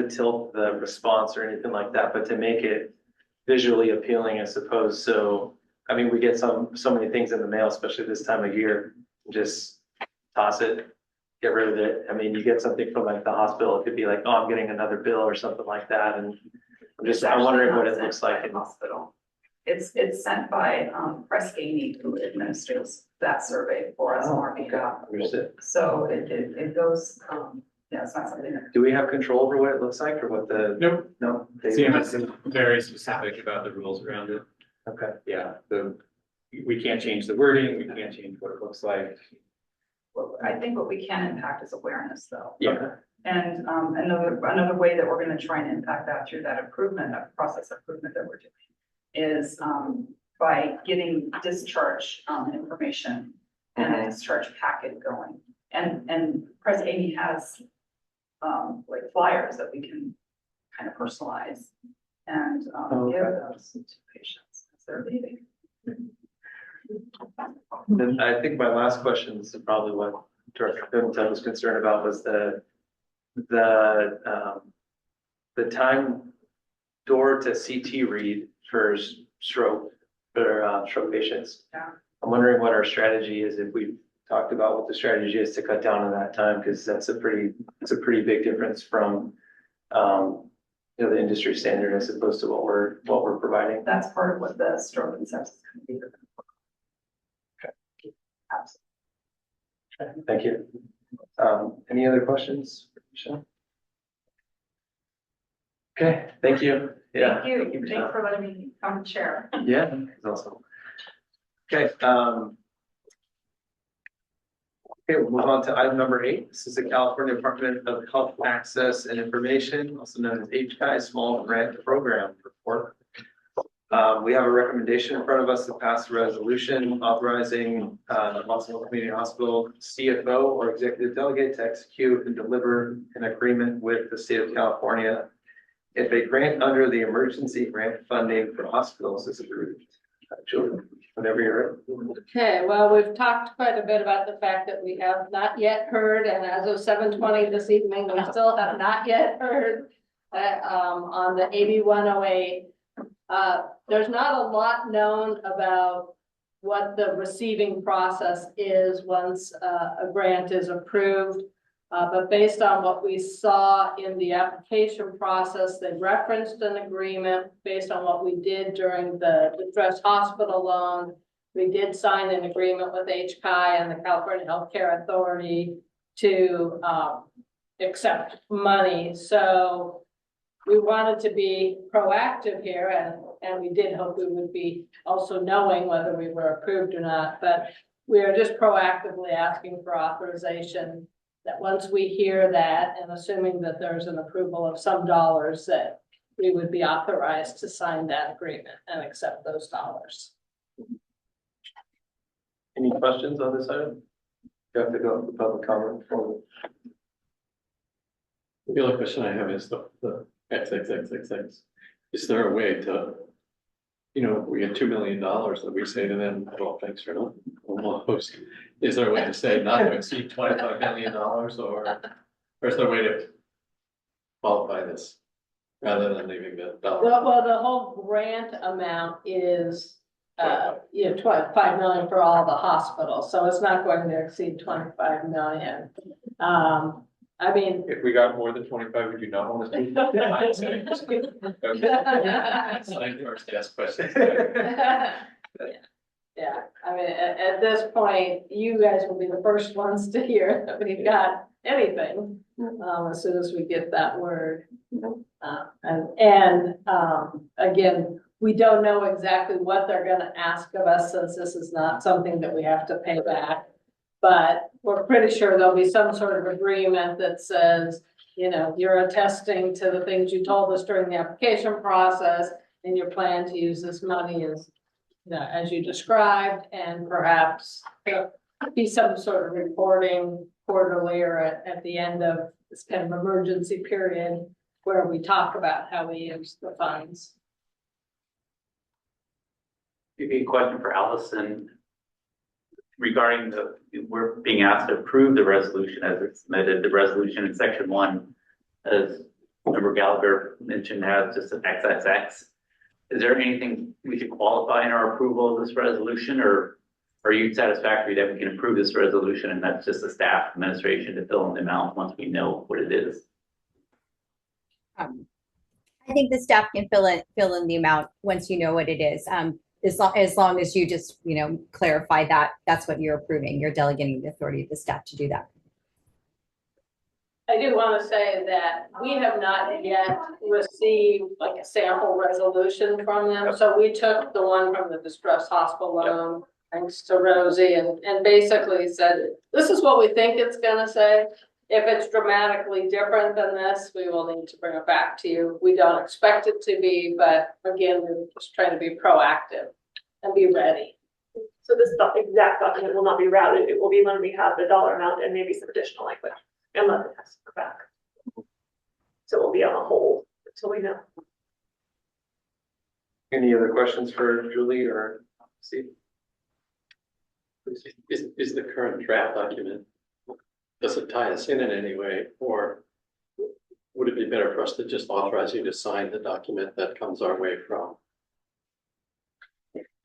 tilt the response or anything like that, but to make it visually appealing, I suppose. So, I mean, we get so many things in the mail, especially this time of year, just toss it, get rid of it. I mean, you get something from like the hospital, it could be like, oh, I'm getting another bill or something like that. And I'm wondering what it looks like in the hospital. It's sent by Press Ganey, who administers that survey for us on our behalf. Understood. So it goes, yeah, it's not something that. Do we have control over what it looks like or what the? Nope. No. CMS is very specific about the rules around it. Okay. Yeah, we can't change the wording, we can't change what it looks like. Well, I think what we can impact is awareness, though. Yeah. And another way that we're gonna try and impact that through that improvement, that process improvement that we're doing, is by getting discharge information and a discharge packet going. And Press Amy has like flyers that we can kind of personalize and give those to patients as they're leaving. Then I think my last question is probably what Director Pimentel was concerned about was the time door to CT read for stroke patients. Yeah. I'm wondering what our strategy is, if we talked about what the strategy is to cut down on that time, because it's a pretty big difference from, the industry standard as opposed to what we're providing. That's part of what the stroke and sepsis committee. Absolutely. Thank you. Any other questions, Michelle? Okay, thank you. Yeah. Thank you. Michelle. Thanks for letting me come chair. Yeah, it's awesome. Okay, okay, we'll move on to item number 8. This is the California Department of Health Access and Information, also known as HCI Small Grant Program report. We have a recommendation in front of us to pass a resolution authorizing Watsonville Community Hospital CFO or executive delegate to execute and deliver an agreement with the state of California if a grant under the emergency grant funding for hospitals is approved. Julie, whenever you're ready. Okay, well, we've talked quite a bit about the fact that we have not yet heard, and as of 7:20 this evening, we still have not yet heard on the AB 108. There's not a lot known about what the receiving process is once a grant is approved. But based on what we saw in the application process, they referenced an agreement based on what we did during the distressed hospital loan. We did sign an agreement with HCI and the California Healthcare Authority to accept money. So we wanted to be proactive here, and we did hope we would be also knowing whether we were approved or not. But we are just proactively asking for authorization that once we hear that, and assuming that there's an approval of some dollars, that we would be authorized to sign that agreement and accept those dollars. Any questions on this item? You have to go to public comment. The other question I have is the XXXXX. Is there a way to, we get $2 million that we say to them, well, thanks for not, almost. Is there a way to say not to exceed $25 million or is there a way to qualify this rather than leaving the dollar? Well, the whole grant amount is, 25 million for all the hospitals, so it's not going to exceed 25 million. I mean. If we got more than 25, would you not want to? Yes, questions. Yeah, I mean, at this point, you guys will be the first ones to hear that we've got anything, as soon as we get that word. Again, we don't know exactly what they're gonna ask of us, since this is not something that we have to pay back. But we're pretty sure there'll be some sort of agreement that says, you're attesting to the things you told us during the application process, and your plan to use this money is, as you described, and perhaps there'll be some sort of reporting quarterly or at the end of this kind of emergency period where we talk about how we use the funds. Maybe a question for Allison regarding we're being asked to approve the resolution as it's submitted. The resolution in section 1, as Member Gallagher mentioned, has just an XXX. Is there anything we should qualify in our approval of this resolution, or are you satisfactory that we can approve this resolution and that's just the staff administration to fill in the amount once we know what it is? I think the staff can fill in the amount once you know what it is. As long as you just, clarify that that's what you're approving. You're delegating the authority of the staff to do that. I do want to say that we have not yet received like a sample resolution from them. So we took the one from the distressed hospital loan, thanks to Rosie, and basically said, this is what we think it's going to say. If it's dramatically different than this, we will need to bring it back to you. We don't expect it to be, but again, we're just trying to be proactive and be ready. So this exact document will not be routed. It will be when we have the dollar amount and maybe some additional language, and let the test go back. So we'll be on a hold until we know. Any other questions for Julie or Steve? Is the current draft document, does it tie us in any way, or would it be better for us to just authorize you to sign the document that comes our way from?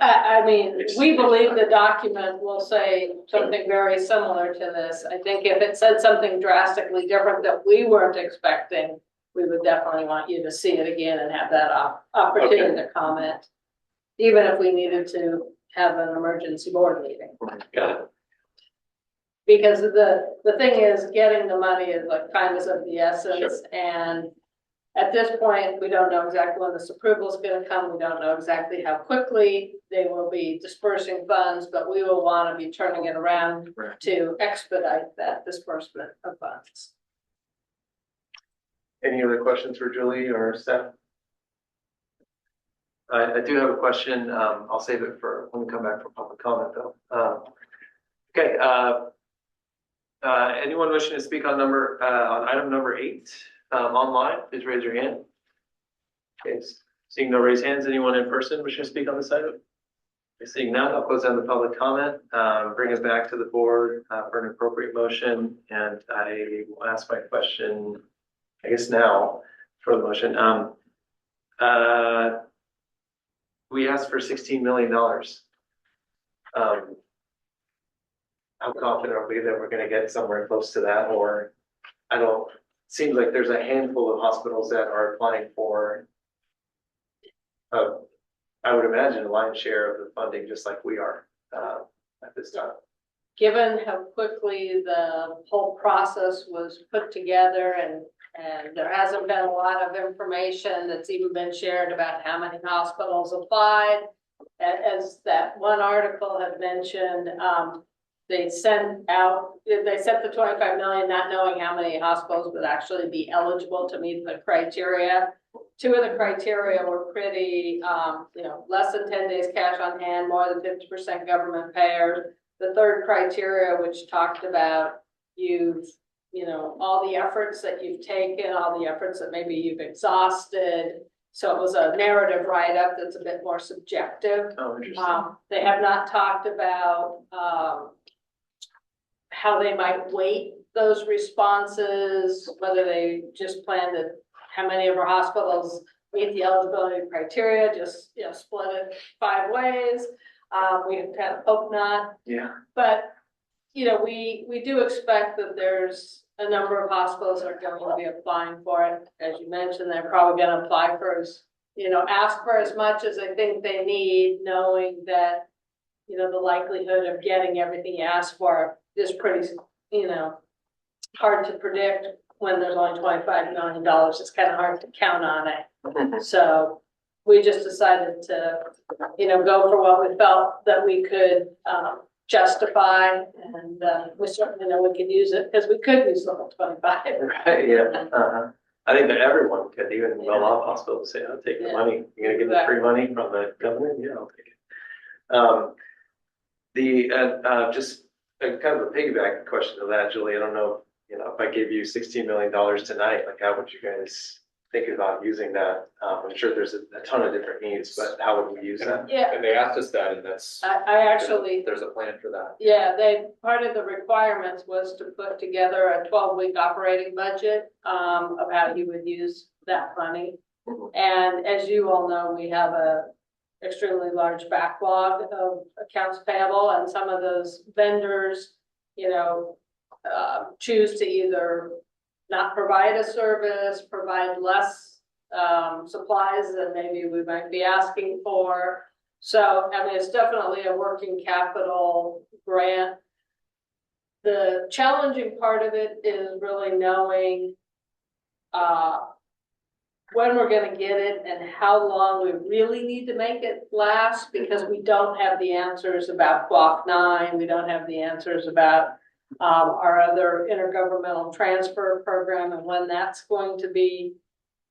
I mean, we believe the document will say something very similar to this. I think if it said something drastically different that we weren't expecting, we would definitely want you to see it again and have that opportunity to comment. Even if we needed to have an emergency board meeting. Got it. Because the thing is, getting the money is like time is of the essence, and at this point, we don't know exactly when this approval is gonna come, we don't know exactly how quickly they will be dispersing funds, but we will wanna be turning it around Right. to expedite that disbursement of funds. Any other questions for Julie or Steph? I do have a question. I'll save it for when we come back for public comment though. Okay, anyone wishing to speak on on item number 8, online, please raise your hand. Okay, seeing no raised hands, anyone in person wishing to speak on this item? Okay, seeing none, I'll close down the public comment, bring it back to the board for an appropriate motion, and I will ask my question, I guess now, for the motion. We asked for $16 million. How confident are we that we're gonna get somewhere close to that, or seems like there's a handful of hospitals that are applying for, I would imagine, a lion's share of the funding, just like we are, at this time. Given how quickly the whole process was put together and there hasn't been a lot of information that's even been shared about how many hospitals applied. As that one article had mentioned, they sent the 25 million, not knowing how many hospitals would actually be eligible to meet the criteria. 2 of the criteria were pretty, less than 10 days cash on hand, more than 50% government payers. The 3rd criteria, which talked about all the efforts that you've taken, all the efforts that maybe you've exhausted. So it was a narrative write-up that's a bit more subjective. Oh, interesting. They have not talked about how they might weight those responses, whether they just plan to, how many of our hospitals meet the eligibility criteria, just, split it 5 ways. We kind of hope not. Yeah. But, we do expect that there's a number of hospitals that are going to be applying for it. As you mentioned, they're probably going to apply for ask for as much as I think they need, knowing that, the likelihood of getting everything you ask for is pretty, hard to predict when there's only $25 million. It's kind of hard to count on it. So we just decided to, go for what we felt that we could justify, and we certainly know we could use it because we could use the whole 25. Right, yeah. I think that everyone could, even well-off hospitals, say, I'll take the money. You're gonna give me free money from the government? Yeah, I'll take it. Just kind of a piggyback question to that, Julie. I don't know, if I gave you $16 million tonight, like how would you guys think about using that? I'm sure there's a ton of different needs, but how would we use that? Yeah. And they asked us that, and that's. I actually. There's a plan for that. Yeah, part of the requirements was to put together a 12-week operating budget, of how you would use that money. And as you all know, we have a extremely large backlog of accounts payable, and some of those vendors, choose to either not provide a service, provide less supplies than maybe we might be asking for. So, it's definitely a working capital grant. The challenging part of it is really knowing when we're gonna get it and how long we really need to make it last, because we don't have the answers about Block 9, we don't have the answers about our other intergovernmental transfer program and when that's going to be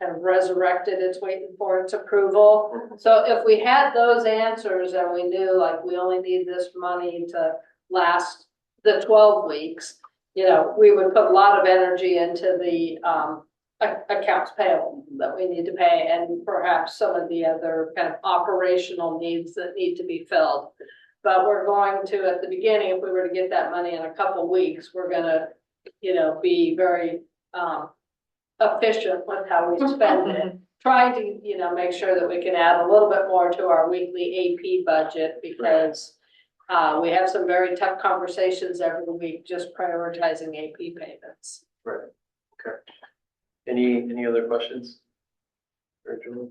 kind of resurrected. It's waiting for its approval. So if we had those answers and we knew like we only need this money to last the 12 weeks, we would put a lot of energy into the accounts payable that we need to pay, and perhaps some of the other kind of operational needs that need to be filled. But we're going to, at the beginning, if we were to get that money in a couple weeks, we're gonna, be very efficient with how we spend it. trying to, make sure that we can add a little bit more to our weekly AP budget because we have some very tough conversations every week, just prioritizing AP payments. Right, okay. Any other questions? For Julie?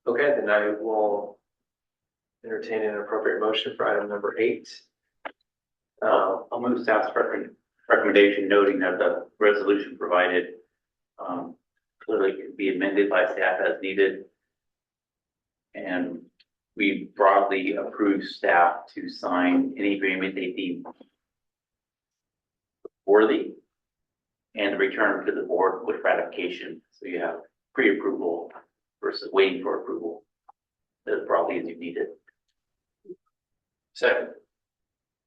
Okay, then I will entertain an appropriate motion for item number 8. I'll move staff's recommendation noting that the resolution provided clearly could be amended by staff as needed. And we broadly approve staff to sign any agreement they deem worthy and return to the board with ratification. So you have pre-approval versus waiting for approval as broadly as you need it. Second.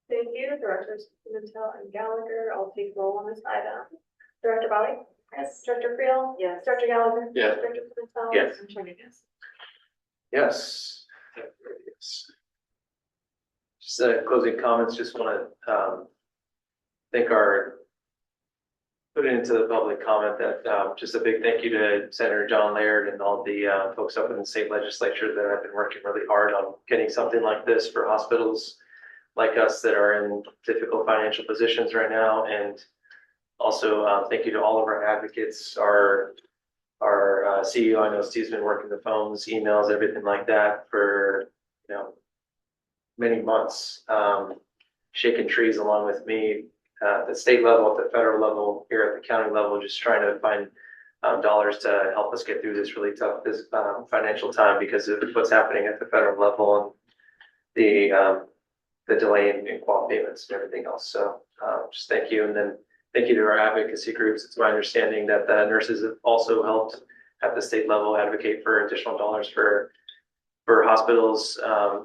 Thank you, Directors Pimentel and Gallagher. I'll take roll on this item. Director Bali? Yes. Director Creel? Yes. Director Gallagher? Yes. Director Pimentel? Yes. And Chair Negus. Yes. Yes. Just closing comments, just want to thank put it into the public comment that just a big thank you to Senator John Laird and all the folks up in the state legislature that have been working really hard on getting something like this for hospitals like us that are in difficult financial positions right now. And also thank you to all of our advocates, our CEO, I know Steve's been working the phones, emails, everything like that for, many months, shaking trees along with me at the state level, at the federal level, here at the county level, just trying to find dollars to help us get through this really tough financial time because of what's happening at the federal level and the delay in qual payments and everything else. So just thank you. And then thank you to our advocacy groups. It's my understanding that the nurses have also helped at the state level advocate for additional dollars for hospitals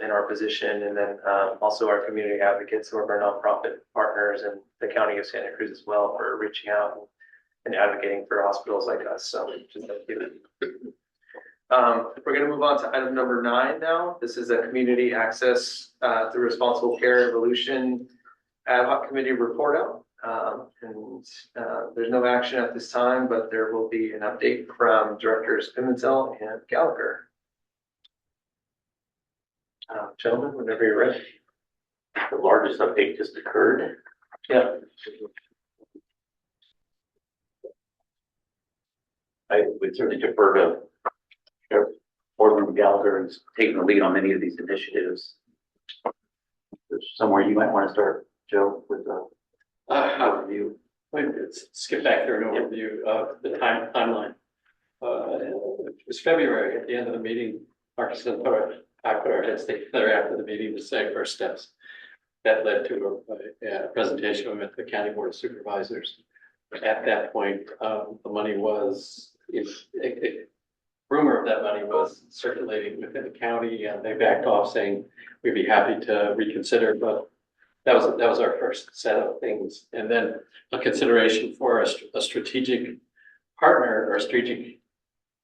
in our position. And then also our community advocates, some of our nonprofit partners and the county of Santa Cruz as well for reaching out and advocating for hospitals like us. So just thank you. We're going to move on to item number 9 now. This is a community access to responsible care evolution ad hoc committee report out. There's no action at this time, but there will be an update from Directors Pimentel and Gallagher. Gentlemen, whenever you're ready. The largest update just occurred. Yeah. I would certainly defer to Boardman Gallagher, who's taking the lead on many of these initiatives. There's somewhere you might want to start, Joe, with the overview. Let's skip back through an overview of the timeline. It was February at the end of the meeting. Marcus and I put our heads together after the meeting to say first steps. That led to a presentation with the County Board of Supervisors. At that point, the money was, rumor of that money was circulating within the county, and they backed off saying we'd be happy to reconsider, but that was our first set of things. And then a consideration for a strategic partner or a strategic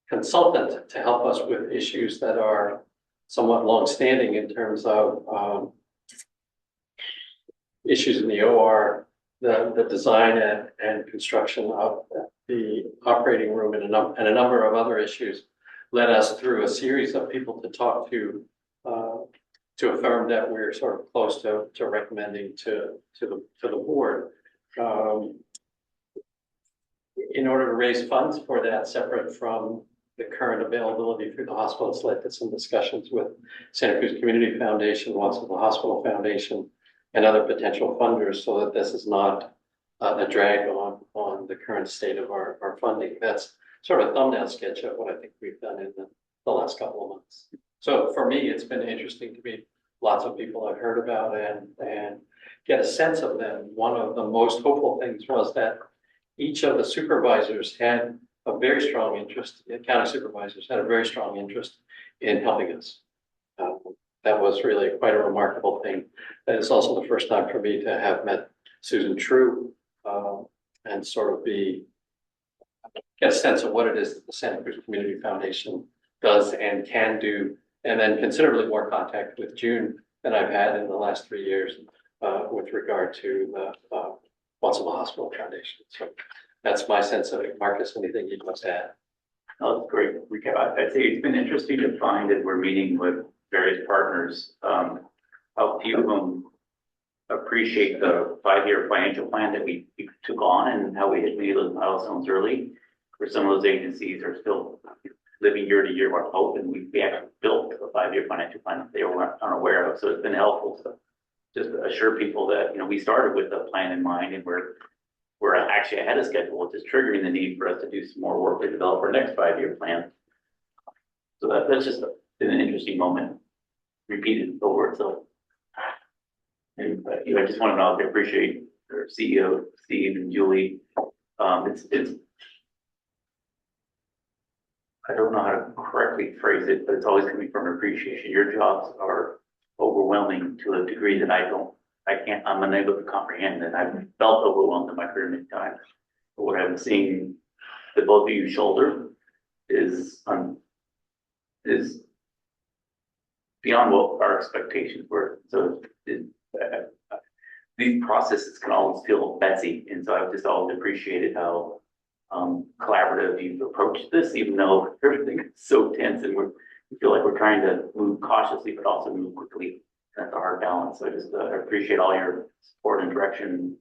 consultant to help us with issues that are somewhat longstanding in terms of issues in the OR, the design and construction of the operating room and a number of other issues led us through a series of people to talk to a firm that we're sort of close to recommending to the board. In order to raise funds for that, separate from the current availability through the hospital, it's led to some discussions with Santa Cruz Community Foundation, Watsonville Hospital Foundation, and other potential funders, so that this is not a drag on the current state of our funding. That's sort of a thumbnail sketch of what I think we've done in the last couple of months. So for me, it's been interesting to meet lots of people I've heard about and get a sense of them. One of the most hopeful things was that each of the supervisors had a very strong interest, county supervisors had a very strong interest in helping us. That was really quite a remarkable thing. And it's also the first time for me to have met Susan True and sort of get a sense of what it is that the Santa Cruz Community Foundation does and can do, and then considerably more contact with June than I've had in the last 3 years with regard to the Watsonville Hospital Foundation. So that's my sense of it. Marcus, anything you'd like to add? Oh, that's great recap. I'd say it's been interesting to find as we're meeting with various partners, how few of them appreciate the 5-year financial plan that we took on and how we hit many of those milestones early. For some of those agencies are still living year to year with hope, and we actually built a 5-year financial plan that they were unaware of. So it's been helpful to just assure people that, we started with a plan in mind and we're actually ahead of schedule, which is triggering the need for us to do some more work to develop our next 5-year plan. So that's just been an interesting moment, repeated over itself. And, I just want to know, I appreciate our CEO, Steve and Julie. It's I don't know how to correctly phrase it, but it's always coming from appreciation. Your jobs are overwhelming to a degree that I'm unable to comprehend, and I've felt overwhelmed in my career many times. But what I'm seeing that both of you shoulder is beyond what our expectations were. So these processes can always feel messy, and so I've just always appreciated how collaborative you've approached this, even though everything is so tense and we feel like we're trying to move cautiously but also move quickly. That's a hard balance. So I just appreciate all your support and direction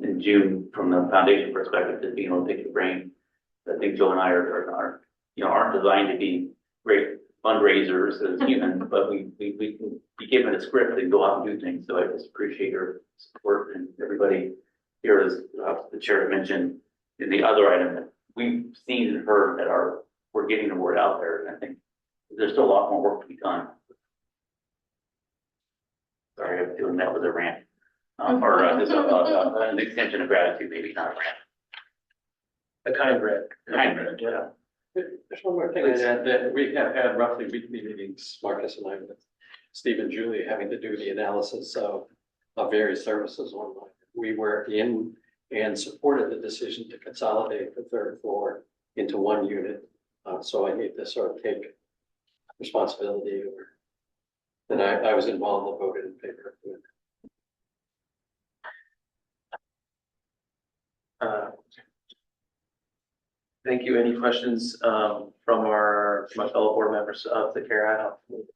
in June from the foundation perspective, just being able to take your brain. I think Joe and I aren't designed to be great fundraisers as humans, but we can be given a script and go out and do things. So I just appreciate your support, and everybody here, as the chair mentioned, in the other item that we've seen and heard that we're getting the word out there. And I think there's still a lot more work to be done. Sorry, I'm feeling that was a rant, or just an extension of gratitude, maybe not a rant. A kind rant. Kind rant, yeah. There's one more thing I'd add, that we have had roughly weekly meetings, Marcus and I, with Steve and Julie, having to do the analysis of various services online. We were in and supported the decision to consolidate the 3rd floor into one unit. So I need to sort of take responsibility over. And I was involved and voted in favor of it. Thank you. Any questions from my fellow board members of the CARE Ad hoc committee?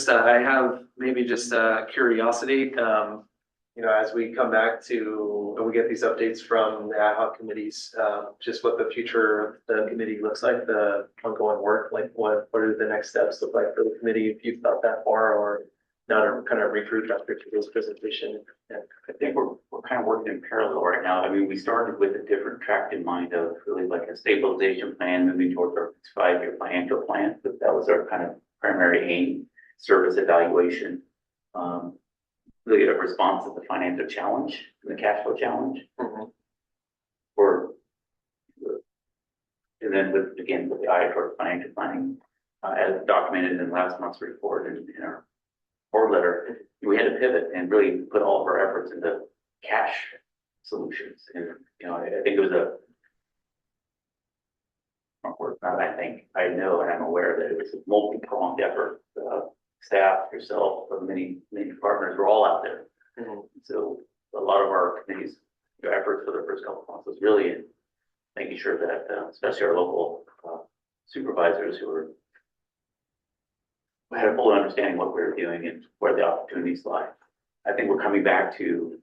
I have maybe just curiosity, as we come back to, and we get these updates from the ad hoc committees, just what the future of the committee looks like, the ongoing work, like what do the next steps look like for the committee, if you've thought that far, or not a kind of regroup after today's presentation. Yeah. I think we're kind of working in parallel right now. I mean, we started with a different track in mind of really like a stabilization plan moving towards our 5-year financial plan, but that was our kind of primary aim. Service evaluation, really a response to the financial challenge and the cash flow challenge. And then with the eye toward financial planning, as documented in last month's report and in our board letter, we had to pivot and really put all of our efforts into cash solutions. And I think it was I know and I'm aware that it was a multi-pronged effort. Staff, yourself, many partners were all out there. So a lot of our committee's efforts for the first couple of months was really in making sure that, especially our local supervisors who had a full understanding of what we were doing and where the opportunities lie. I think we're coming back to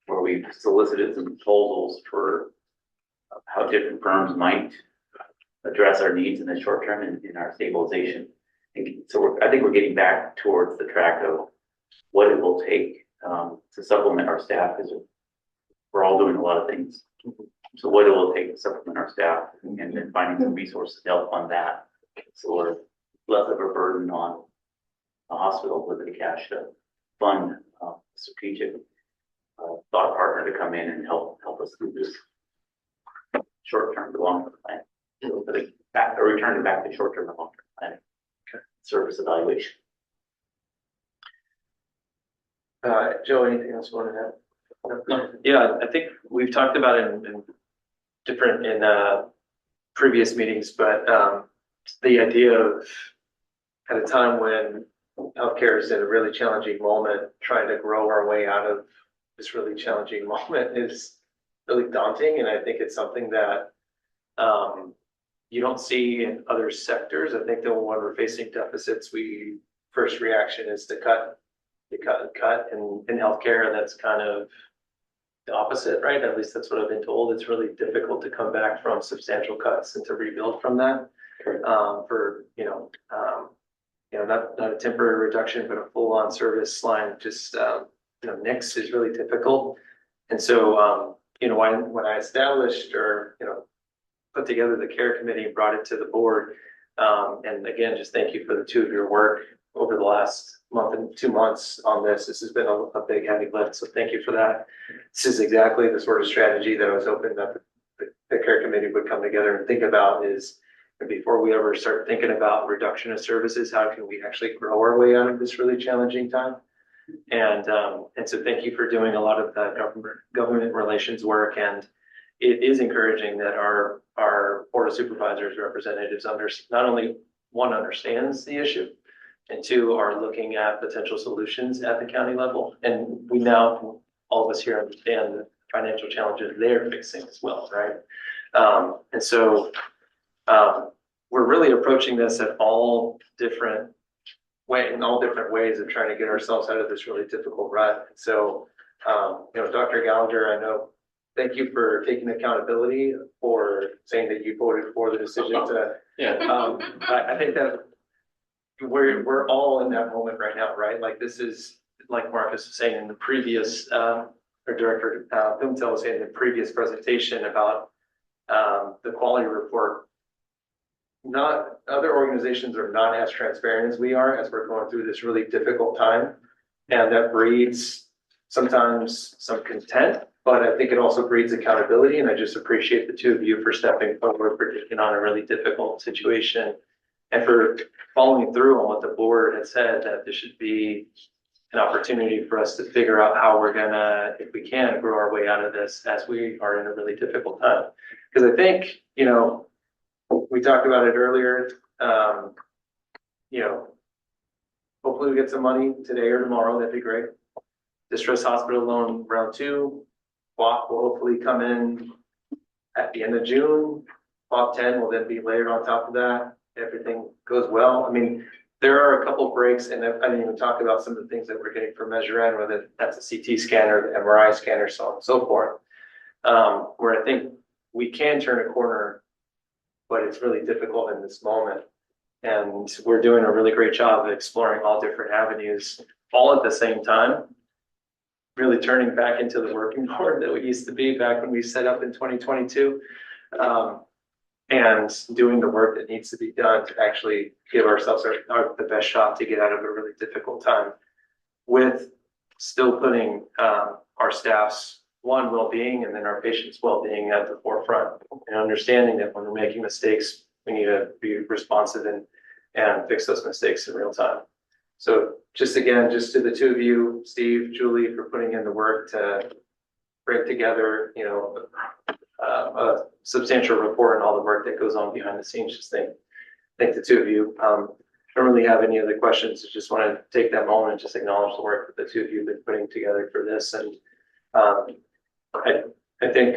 where we've solicited some proposals for how different firms might address our needs in the short term in our stabilization. So I think we're getting back towards the track of what it will take to supplement our staff, because we're all doing a lot of things. So what it will take to supplement our staff and then finding some resources to help fund that. So we're less of a burden on the hospital with the cash to fund a strategic thought partner to come in and help us through this short-term to long-term plan. So returning back to short-term and long-term planning. Service evaluation. Joe, anything else you want to add? No. Yeah, I think we've talked about it in previous meetings, but the idea of at a time when healthcare is in a really challenging moment, trying to grow our way out of this really challenging moment is really daunting, and I think it's something that you don't see in other sectors. I think that when we're facing deficits, first reaction is to cut, and in healthcare, that's kind of the opposite, right? At least that's what I've been told. It's really difficult to come back from substantial cuts and to rebuild from that. For, not a temporary reduction, but a full-on service line, just, NICS is really difficult. And so, when I established or, put together the care committee and brought it to the board, and again, just thank you for the two of your work over the last month and 2 months on this. This has been a big heavy lift, so thank you for that. This is exactly the sort of strategy that I was hoping that the care committee would come together and think about is, before we ever start thinking about reduction of services, how can we actually grow our way out of this really challenging time? And so thank you for doing a lot of the government relations work. And it is encouraging that our board of supervisors representatives not only one understands the issue, and two are looking at potential solutions at the county level. And we now, all of us here, understand the financial challenges they're facing as well, right? And so we're really approaching this at all different ways of trying to get ourselves out of this really difficult rut. So, Dr. Gallagher, I know, thank you for taking accountability for saying that you voted for the decision to. Yeah. I think that we're all in that moment right now, right? Like this is, like Marcus was saying in the previous, or Director Pimentel was saying in the previous presentation about the quality report. Not other organizations are not as transparent as we are as we're going through this really difficult time, and that breeds sometimes some content, but I think it also breeds accountability. And I just appreciate the two of you for stepping forward, for taking on a really difficult situation, and for following through on what the board had said, that this should be an opportunity for us to figure out how we're gonna, if we can, grow our way out of this as we are in a really difficult time. Because I think, we talked about it earlier, hopefully we get some money today or tomorrow, that'd be great. Distress hospital loan round 2, WAP will hopefully come in at the end of June. WAP 10 will then be layered on top of that. Everything goes well. I mean, there are a couple breaks, and I didn't even talk about some of the things that we're getting from Measure N, whether that's a CT scanner, the MRI scanner, so on and so forth, where I think we can turn a corner, but it's really difficult in this moment. And we're doing a really great job of exploring all different avenues, all at the same time, really turning back into the working board that we used to be back when we set up in 2022, and doing the work that needs to be done to actually give ourselves the best shot to get out of a really difficult time, with still putting our staff's well-being and then our patients' well-being at the forefront, and understanding that when we're making mistakes, we need to be responsive and fix those mistakes in real time. So just to the two of you, Steve, Julie, for putting in the work to bring together, a substantial report and all the work that goes on behind the scenes. Just thank the two of you. I don't really have any other questions. I just want to take that moment and just acknowledge the work that the two of you have been putting together for this. And I think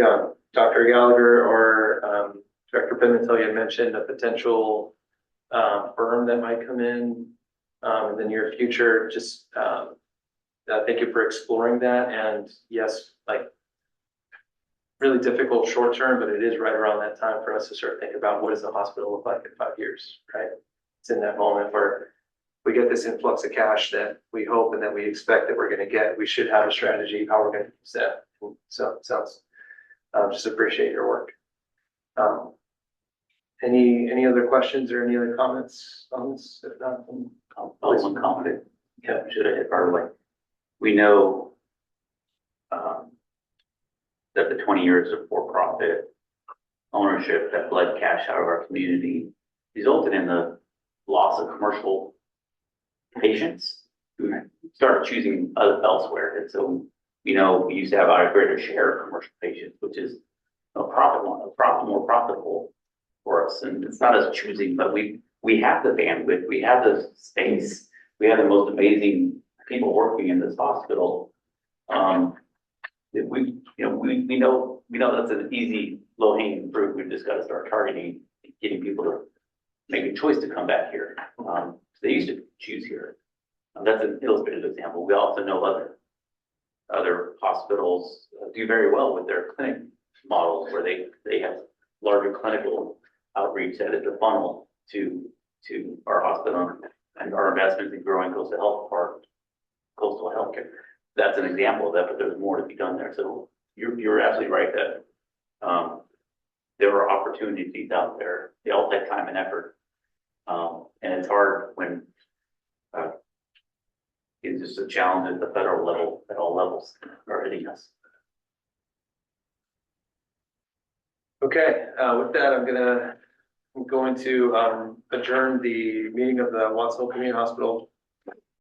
Dr. Gallagher or Director Pimentel, you mentioned a potential firm that might come in the near future. Just thank you for exploring that. And yes, really difficult short term, but it is right around that time for us to start thinking about what does the hospital look like in 5 years, right? It's in that moment where we get this influx of cash that we hope and that we expect that we're going to get. We should have a strategy how we're going to use that. So it sounds, just appreciate your work. Any other questions or any other comments on this? If not, one comment. Yeah, should I hit our way? We know that the 20 years of for-profit ownership that bled cash out of our community resulted in the loss of commercial patients who started choosing elsewhere. And so, we used to have a greater share of commercial patients, which is more profitable for us. And it's not us choosing, but we have the bandwidth, we have the space, we have the most amazing people working in this hospital. we know that's an easy, low hanging fruit. We've just got to start targeting, getting people to make a choice to come back here. They used to choose here. That's an illustrative example. We also know other hospitals do very well with their clinic models where they have larger clinical outreach that is the funnel to our hospital and our investments in growing coastal healthcare. That's an example of that, but there's more to be done there. So you're absolutely right that there are opportunities out there. They all take time and effort. And it's hard when it's just a challenge at the federal level, at all levels are hitting us. Okay, with that, I'm going to adjourn the meeting of the Watts Hole Community Hospital